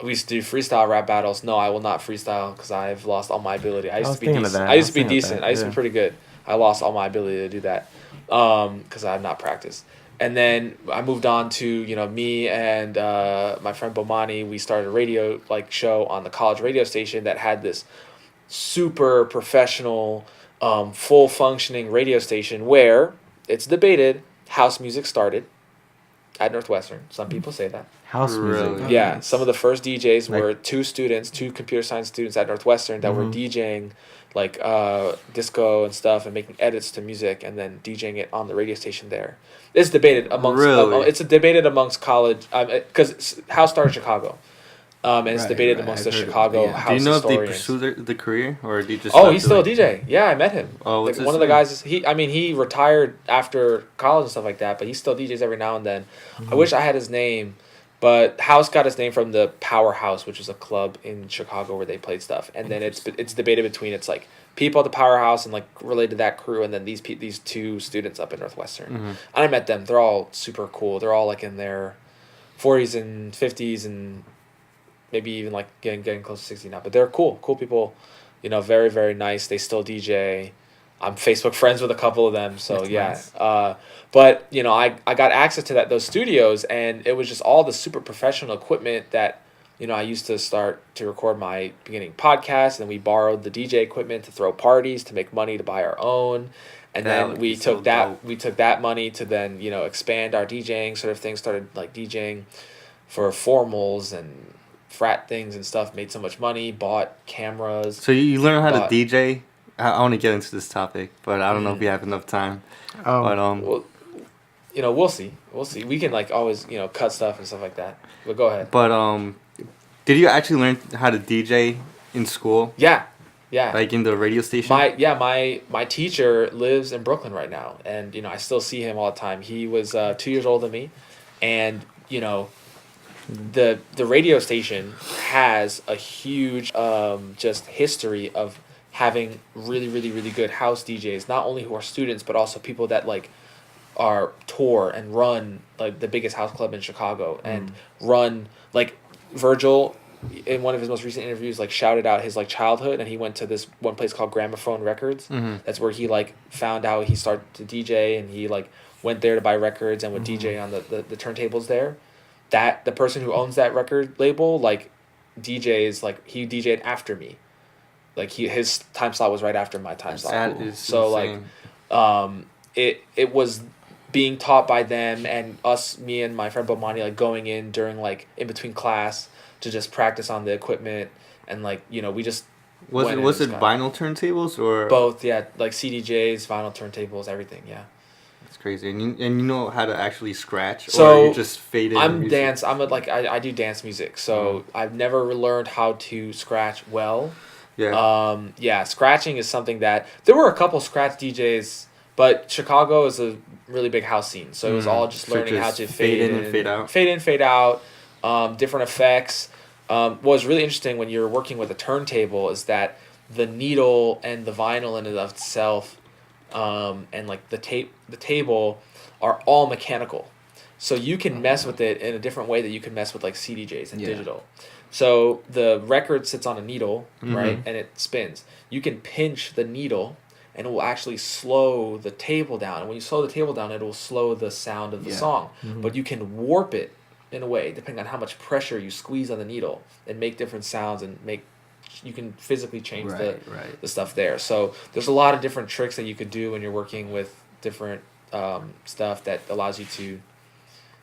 we used to do freestyle rap battles. No, I will not freestyle because I've lost all my ability. I used to be decent. I used to be decent. I used to be pretty good. I lost all my ability to do that because I have not practiced. And then I moved on to me and my friend Bomani. We started a radio show on the college radio station that had this super professional, full functioning radio station where it's debated house music started at Northwestern. Some people say that. House music. Yeah, some of the first DJs were two computer science students at Northwestern that were DJing disco and stuff and making edits to music and then DJing it on the radio station there. It's debated amongst it's debated amongst college because house started in Chicago. And it's debated amongst the Chicago house historians. Do you know historians. if they pursue the career, or do you just? Oh, he's still a DJ. Yeah, I met him. Oh, what's one of the guys. He retired after college and stuff like that, but he still DJs every now and then. I wish I had his name. But House got its name from the Powerhouse, which is a club in Chicago where they played stuff. And then it's debated between it's like people at the Powerhouse and like related to that crew, and then these two students up in Northwestern. And I met them. They're all super cool. They're all like in their 40s and 50s and maybe even like getting close to 60 now. But they're cool people. You know, very very nice. They still DJ. I'm Facebook friends with a couple of them, so That's yeah. nice. But you know, I got access to those studios, and it was just all the super professional equipment that, you know, I used to start to record my beginning podcast, and then we borrowed the DJ equipment to throw parties, to make money to buy our own, and That then would we be so took that dope. we took that money to then, you know, expand our DJing sort of thing. Started like DJing for formals and frat things and stuff. Made so much money. Bought cameras. So you learn how But- to DJ. I want to get into this topic, but I don't know if we have enough time. But Well, you know, we'll see. We can like always, you know, cut stuff and stuff like that. But go ahead. Did you actually learn how to DJ in school? Yeah. Like in the radio station? My teacher lives in Brooklyn right now, and you know, I still see him all the time. He was 2 years older than me, and you know, the radio station has a huge just history of having really really really good house DJs, not only who are students but also people that like are tour and run like the biggest house club in Chicago and run like Virgil in one of his most recent interviews like shouted out his like childhood, and he went to this one place called Gramophone Records. That's where he like found out he started to DJ, and he like went there to buy records and would DJ on the turntables there. That the person who owns that record label like DJs like he DJ'd after me. Like his time slot was right after my time slot. That is So insane. it was being taught by them and us, me and my friend Bomani, like going in during like in between class to just practice on the equipment, and like, you know, we just Was went it and was it just got vinyl turntables or both? Yeah, like CDJs, vinyl turntables, everything. Yeah. That's crazy. And you know how to actually scratch, So, or you just fade in. I'm music? dance. I do dance music, so I've never learned how to scratch well. Yeah. Scratching is something that there were a couple scratch DJs, but Chicago is a really big house scene, so it was all just So learning how just to fade in and fade out. fade in, fade out, different effects. What was really interesting when you're working with a turntable is that the needle and the vinyl in and of itself, and like the table, are all mechanical. So you can mess with it in a different way that you can mess with like CDJs and digital. So the record sits on a needle, right, and it spins. You can pinch the needle, and it will actually slow the table down. And when you slow the table down, it will slow the sound of the song. But you can warp it in a way, depending on how much pressure you squeeze on the needle, and make different sounds, and you can physically change the stuff there. So there's a lot of different tricks that you could do when you're working with different stuff that allows you to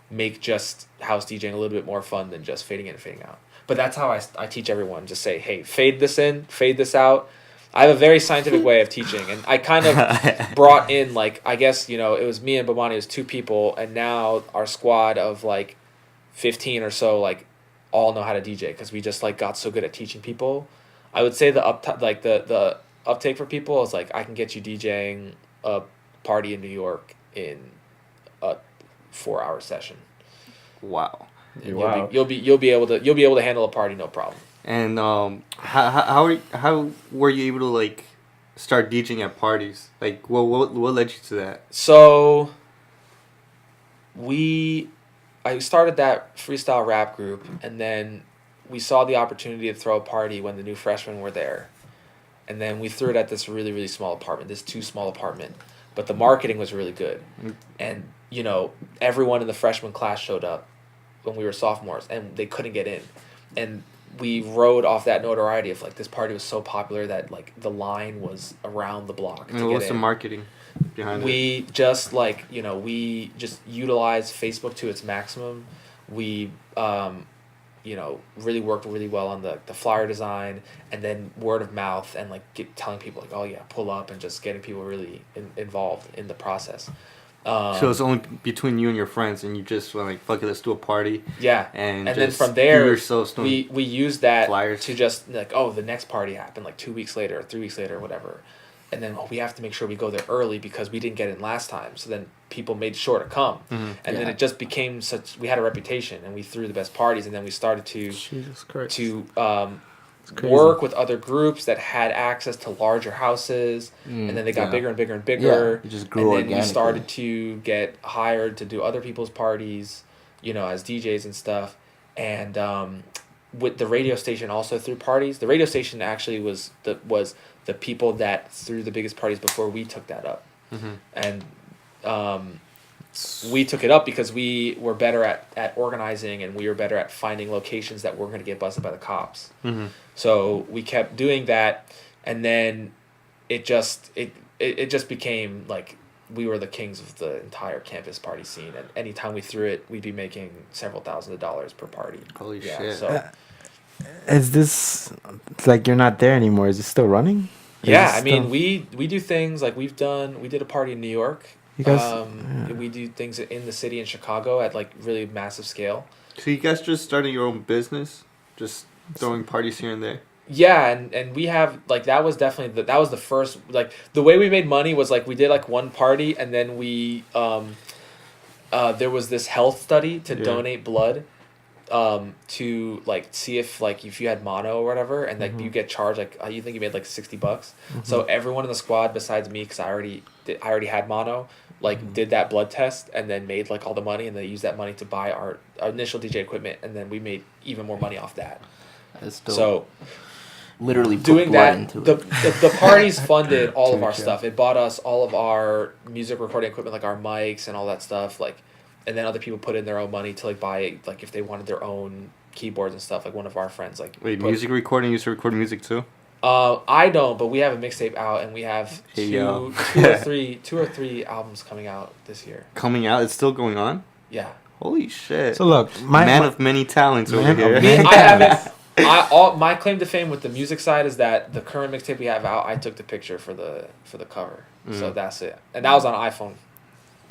make just house DJing a little bit more fun than just fading in and fading out. But that's how I teach everyone. Just say, hey, fade this in, fade this out. I have a very scientific way of teaching, and I kind of brought in, like, I guess, you know, it was me and Bomani, it was 2 people, and now our squad of like 15 or so like all know how to DJ because we just like got so good at teaching people. I would say the uptake for people is like, I can get you DJing a party in New York in a 4-hour session. Wow. And Wow. You'll be able to handle a party no problem. And how were you able to like start DJing at parties? Like what led you to that? So I started that freestyle rap group, and then we saw the opportunity to throw a party when the new freshmen were there. And then we threw it at this really, really small apartment, this too small apartment. But the marketing was really good. And, you know, everyone in the freshman class showed up when we were sophomores, and they couldn't get in. And we rode off that notoriety of, like, this party was so popular that, like, the line was around the block to And get what was in. the marketing behind it? We just, like, you know, we just utilized Facebook to its maximum. We, you know, really worked really well on the flyer design, and then word of mouth, and, like, telling people, like, oh, yeah, pull up, and just getting people really involved in the process. So it's only between you and your friends, and you just were like, fuck it, let's do a party. Yeah. And then just from there, do yourselves doing we used that flyers. to just, like, oh, the next party happened, like, 2 weeks later, or 3 weeks later, or whatever. and then we have to make sure we go there early because we didn't get in last time. So then people made sure to come, and then it just became such. We had a reputation, and we threw the best parties, and then we started to Jesus Christ. to work with other groups that had access to larger houses, and then they got bigger and bigger and bigger. Yeah, it just grew and then we organically. started to get hired to do other people's parties, as DJs and stuff. And with the radio station also threw parties. The radio station actually was the people that threw the biggest parties before we took that up. And we took it up because we were better at organizing, and we were better at finding locations that weren't going to get busted by the cops. So we kept doing that, and then it just became like we were the kings of the entire campus party scene, and anytime we threw it, we'd be making several thousands of dollars per party. Holy shit. So Is this it's like you're not there anymore? Is it still running? yeah, Is it I mean, still- we do things like we did a party in New York. You guys, We do things in the city in Chicago at like really massive scale. So you guys just started your own business, just throwing parties here and there. Yeah, and we have like that was definitely that was the first, like the way we made money was like we did like one party, and then we there was this health study to donate blood to like see if you had mono or whatever, and like you get charged like you think you made like $60. So everyone in the squad besides me, because I already had mono, like did that blood test and then made like all the money, and they used that money to buy our initial DJ equipment, and then we made even more money off that. That's dope. So literally put doing blood that, into the it. parties funded all of our Dude, yeah. stuff. It bought us all of our music recording equipment, like our mics and all that stuff. Like, and then other people put in their own money to like buy, like if they wanted their own keyboards and stuff. Like one of our friends, like Wait, music recording? You used to record music too? I don't, but we have a mixtape out, and we have Hey, two yo. or three albums coming out this year. Coming out? It's still going on? Yeah. Holy shit. So look, Man of many talents over Man here. of Me, many- I haven't. My claim to fame with the music side is that the current mixtape we have out, I took the picture for the cover, so that's it, and that was on iPhone.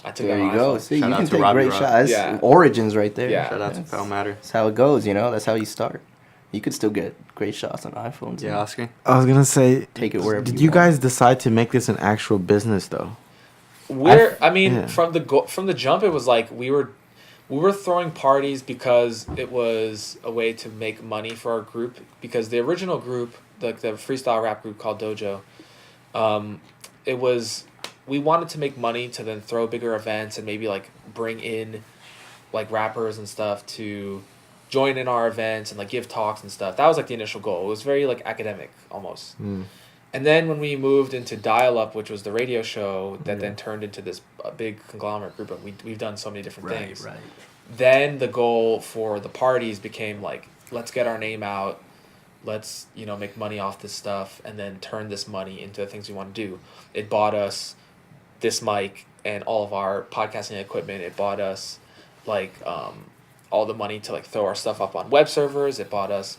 I took There it on you go. iPhone. See, Shout you out can to take Robbie great Rock. shots. Yeah. Origins right there. Yeah. Shout out to That's- Pal Matter. That's how it goes, That's how you start. You could still get great shots on iPhones. Yeah, Oscar? I was gonna say, Take it wherever did you you want. guys decide to make this an actual business though? Yeah. from From the jump, it was like we were throwing parties because it was a way to make money for our group, because the original group, the freestyle rap group called Dojo, it was, we wanted to make money to then throw bigger events and maybe like bring in like rappers and stuff to join in our events and like give talks and stuff. That was like the initial goal. It was very like academic almost. And then when we moved into Dial Up, which was the radio show that then turned into this big conglomerate group, and we've done so many different things. Right. Then the goal for the parties became like, let's get our name out, let's make money off this stuff, and then turn this money into the things we want to do. It bought us this mic and all of our podcasting equipment. It bought us like all the money to like throw our stuff up on web servers. It bought us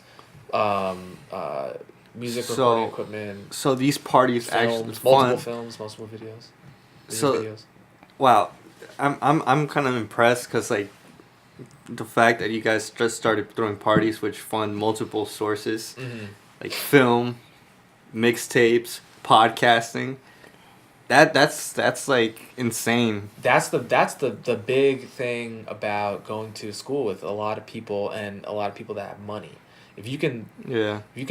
music recording equipment, So these parties actually films, multiple fun. films, multiple videos. So- videos. Wow, I'm kind of impressed because like the fact that you guys just started throwing parties which fund multiple sources, like film, mixtapes, podcasting. That's like insane. That's the big thing about going to school with a lot of people, and a lot of people that have money. If you can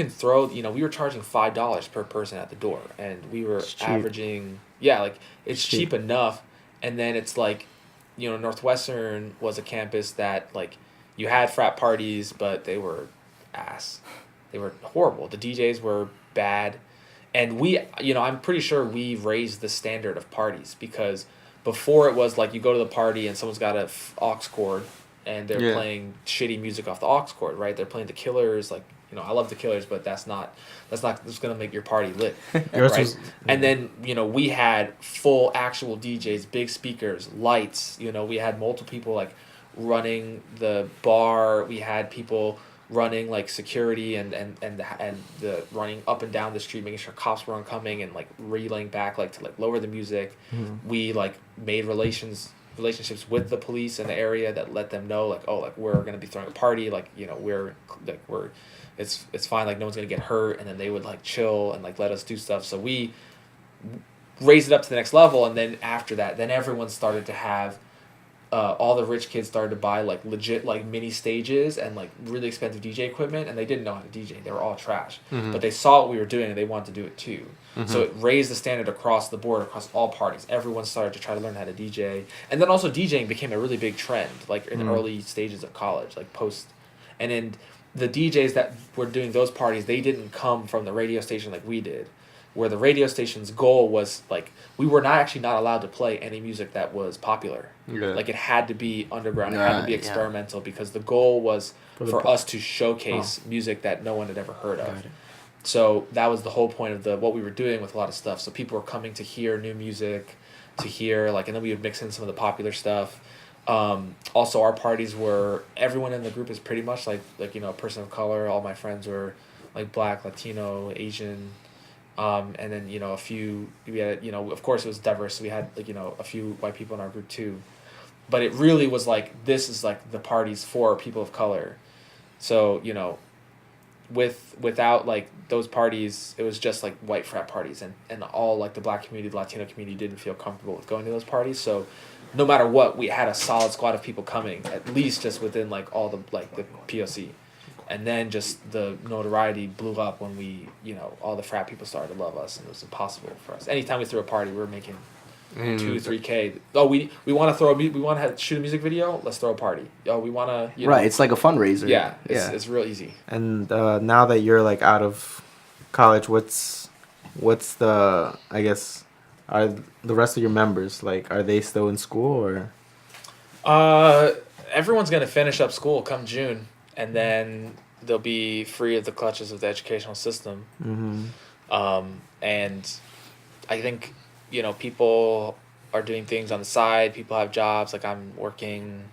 throw, we were charging $5 per person at the door, and we were It's cheap. averaging, like it's cheap enough. And then it's like, Northwestern was a campus that like you had frat parties, but they were ass. They were horrible. The DJs were bad. And we, I'm pretty sure we raised the standard of parties, because before it was like you go to the party and someone's got a aux cord and they're playing shitty music off the aux cord, right? They're playing the Killers, like, I love the Killers, but that's not just gonna make your party lit, Yours right? was- And then we had full actual DJs, big speakers, lights. We had multiple people like running the bar. We had people running like security and the running up and down the street, making sure cops weren't coming, and like relaying back like to like lower the music. We like made relationships with the police in the area that let them know like, oh, like we're gonna be throwing a party, like we're it's fine, like no one's gonna get hurt, and then they would like chill and like let us do stuff. So we raised it up to the next level, and then after that, then everyone started to have. All the rich kids started to buy like legit like mini stages and like really expensive DJ equipment, and they didn't know how to DJ. They were all trash, but they saw what we were doing and they wanted to do it too. So it raised the standard across the board, across all parties. Everyone started to try to learn how to DJ, and then also DJing became a really big trend, like in the early stages of college, like post, and then the DJs that were doing those parties, they didn't come from the radio station like we did. Where the radio station's goal was like we were not allowed to play any music that was popular. Yeah. Like it had to be underground, it had to be experimental because the goal was for us to showcase music that no one had ever heard of. So that was the whole point of what we were doing with a lot of stuff. So people were coming to hear new music, to hear like, and then we would mix in some of the popular stuff. Also, our parties were everyone in the group is pretty much like a person of color. All my friends were like Black, Latino, Asian. And then a few we had of course it was diverse, so we had a few white people in our group too, but it really was like this is like the parties for people of color. So without like those parties, it was just like white frat parties, and all like the Black community, the Latino community didn't feel comfortable with going to those parties. So no matter what, we had a solid squad of people coming, at least just within like all the like the POC. And then just the notoriety blew up when we, all the frat people started to love us, and it was impossible for us. Anytime we threw a party, we were making 2-3K. Oh, we want to shoot a music video. Let's throw a party. Oh, we want to. Right, it's like a fundraiser. Yeah, it's real easy. And now that you're like out of college, what's the, I guess, are the rest of your members like, are they still in school or? Everyone's gonna finish up school come June. And then they'll be free of the clutches of the educational system. And I think, people are doing things on the side. People have jobs. Like I'm working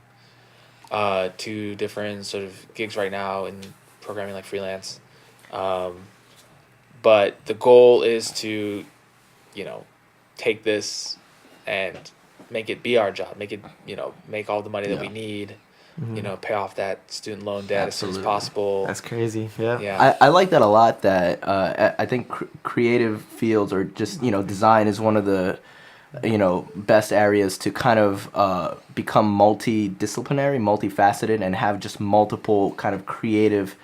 2 different sort of gigs right now in programming, like freelance. But the goal is to, take this and make it be our job. Make it, make all the money that we need. Pay off that student loan debt as soon as possible. That's crazy. Yeah. Yeah. I like that a lot. That I think creative fields or just design is one of the best areas to kind of become multidisciplinary, multifaceted, and have just multiple kind of creative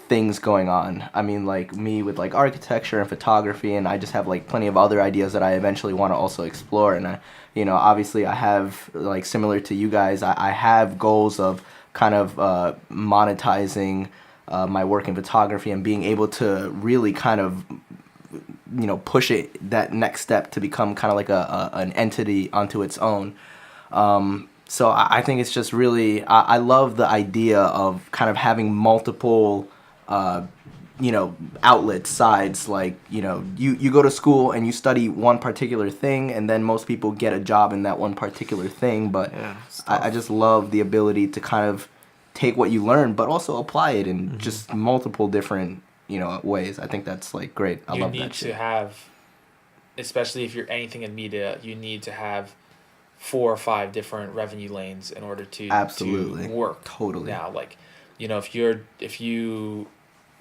things going on. I mean, like me with like architecture and photography, and I just have like plenty of other ideas that I eventually want to also explore. And I, obviously I have like similar to you guys, I have goals of kind of monetizing my work in photography and being able to really kind of push it that next step to become kind of like an entity onto its own. So I think it's just really, I love the idea of kind of having multiple, outlets, sides. Like, you go to school and you study one particular thing, and then most people get a job in that one particular thing. But I just love the ability to kind of take what you learn, but also apply it in just multiple different, ways. I think that's like great. I love that shit. You need to have, especially if you're anything in media, you need to have 4 or 5 different revenue lanes in order to work. Totally. Now, like, if you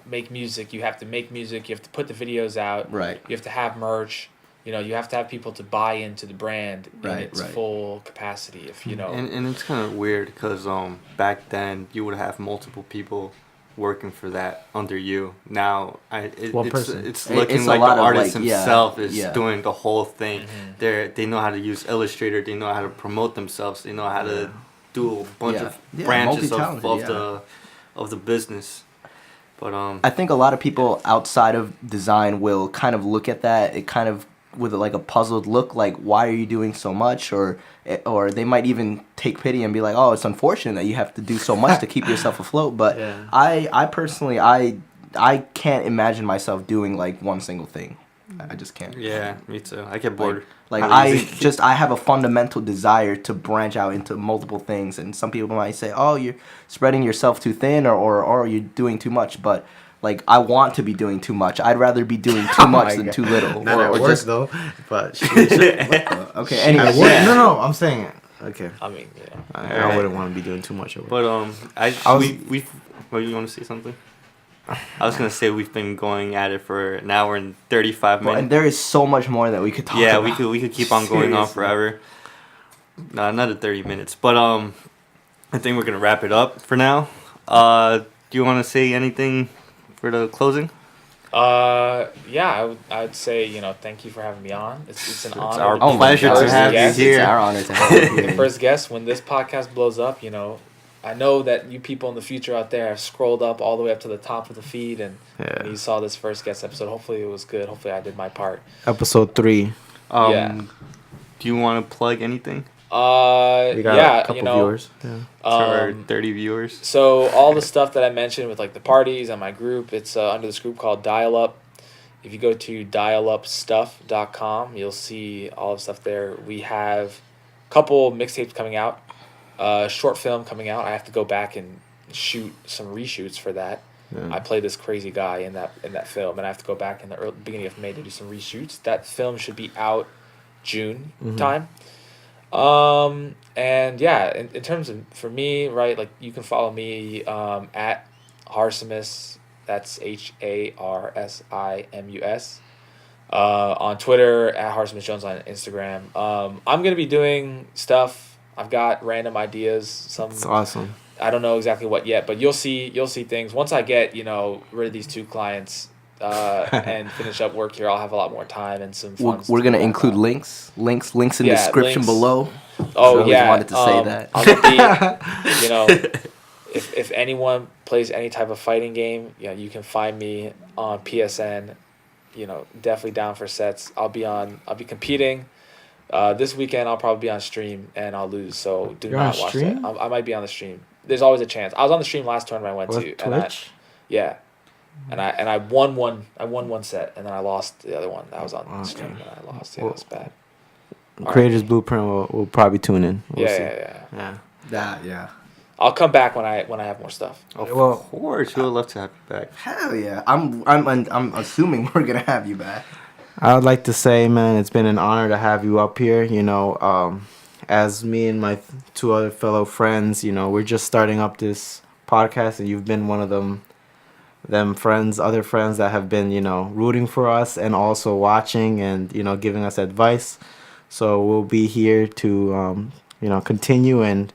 make music, you have to make music, you have to put the videos out, right? You have to have merch, you have to have people to buy into the brand in its full capacity. If and it's kind of weird because back then you would have multiple people working for that under you. Now it's looking like the artist himself is doing the whole thing. They know how to use Illustrator, they know how to promote themselves, they know how to do a bunch of branches of the business. But I think a lot of people outside of design will kind of look at that, it kind of with like a puzzled look, like, why are you doing so much? Or they might even take pity and be like, oh, it's unfortunate that you have to do so much to keep yourself afloat. But I personally, I can't imagine myself doing like one single thing. I just can't. Yeah, me too. I get bored. Like I have a fundamental desire to branch out into multiple things, and some people might say, oh, you're spreading yourself too thin, or you're doing too much. But like, I want to be doing too much. I'd rather be doing too much than too little. Not at work though. But okay. Anyway, no, I'm saying okay. I mean, I wouldn't want to be doing too much at work. But what, you want to say something? I was gonna say we've been going at it for an hour and 35 Bro, minutes. and there is so much more that we could talk Yeah, about. we could keep on going on Seriously. forever. No, another 30 minutes. But I think we're gonna wrap it up for now. Do you want to say anything for the closing? Yeah, I'd say, thank you for having me on. It's an honor. our to be the pleasure to first have you guest. here. It's our honor to have you The here. first guest. When this podcast blows up, I know that you people in the future out there have scrolled up all the way up to the top of the feed, and Yeah. you saw this first guest episode. Hopefully it was good. Hopefully I did my part. Episode 3. Yeah. Do you want to plug anything We got Yeah, a couple viewers. Yeah. to our Um, 30 viewers? So all the stuff that I mentioned with like the parties and my group, it's under this group called Dial Up. If you go to dialupstuff.com, you'll see all the stuff there. We have a couple mixtapes coming out, short film coming out. I have to go back and shoot some reshoots for that. Yeah. I play this crazy guy in that film, and I have to go back in the beginning of May to do some reshoots. That film should be out June time. And yeah, in terms of, for me, right, like you can follow me at Harsimus. That's HARSIMUS. On Twitter at Harsimus Jones, on Instagram. I'm gonna be doing stuff. I've got random ideas. It's awesome. I don't know exactly what yet, but you'll see things once I get rid of these 2 clients and finish up work here. I'll have a lot more time and some fun. We're gonna include links in the Yeah, description links. below. Oh Always yeah, wanted to say that. I'll be, if anyone plays any type of fighting game, you can find me on PSN. Definitely down for sets. I'll be competing. This weekend I'll probably be on stream and I'll lose. So do You're not on watch stream? that. I might be on the stream. There's always a chance. I was on the stream last tournament I went What, to. Twitch? And I won one. I won one set and then I lost the other one. I was on the Okay. stream and I lost. Yeah, Well, it was bad. Creators Blueprint will probably tune in. We'll see. Yeah. Yeah. I'll come back when I have more stuff. Of Well- course, we would love to have you back. Hell yeah. I'm assuming we're gonna have you back. I would like to say, man, it's been an honor to have you up here. As me and my 2 other fellow friends, we're just starting up this podcast, and you've been one of them other friends that have been, rooting for us and also watching and, giving us advice. So we'll be here to, continue, and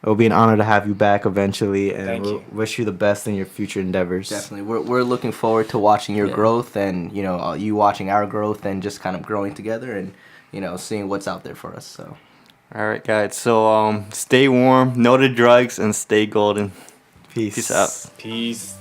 it'll be an honor to have you back eventually, and Thank we'll you. wish you the best in your future endeavors. Definitely. We're looking forward to watching your Yeah. growth and, you watching our growth and just kind of growing together and, seeing what's out there for us. So All right, guys. So stay warm, no to drugs, and stay golden. Peace. Peace out. Peace.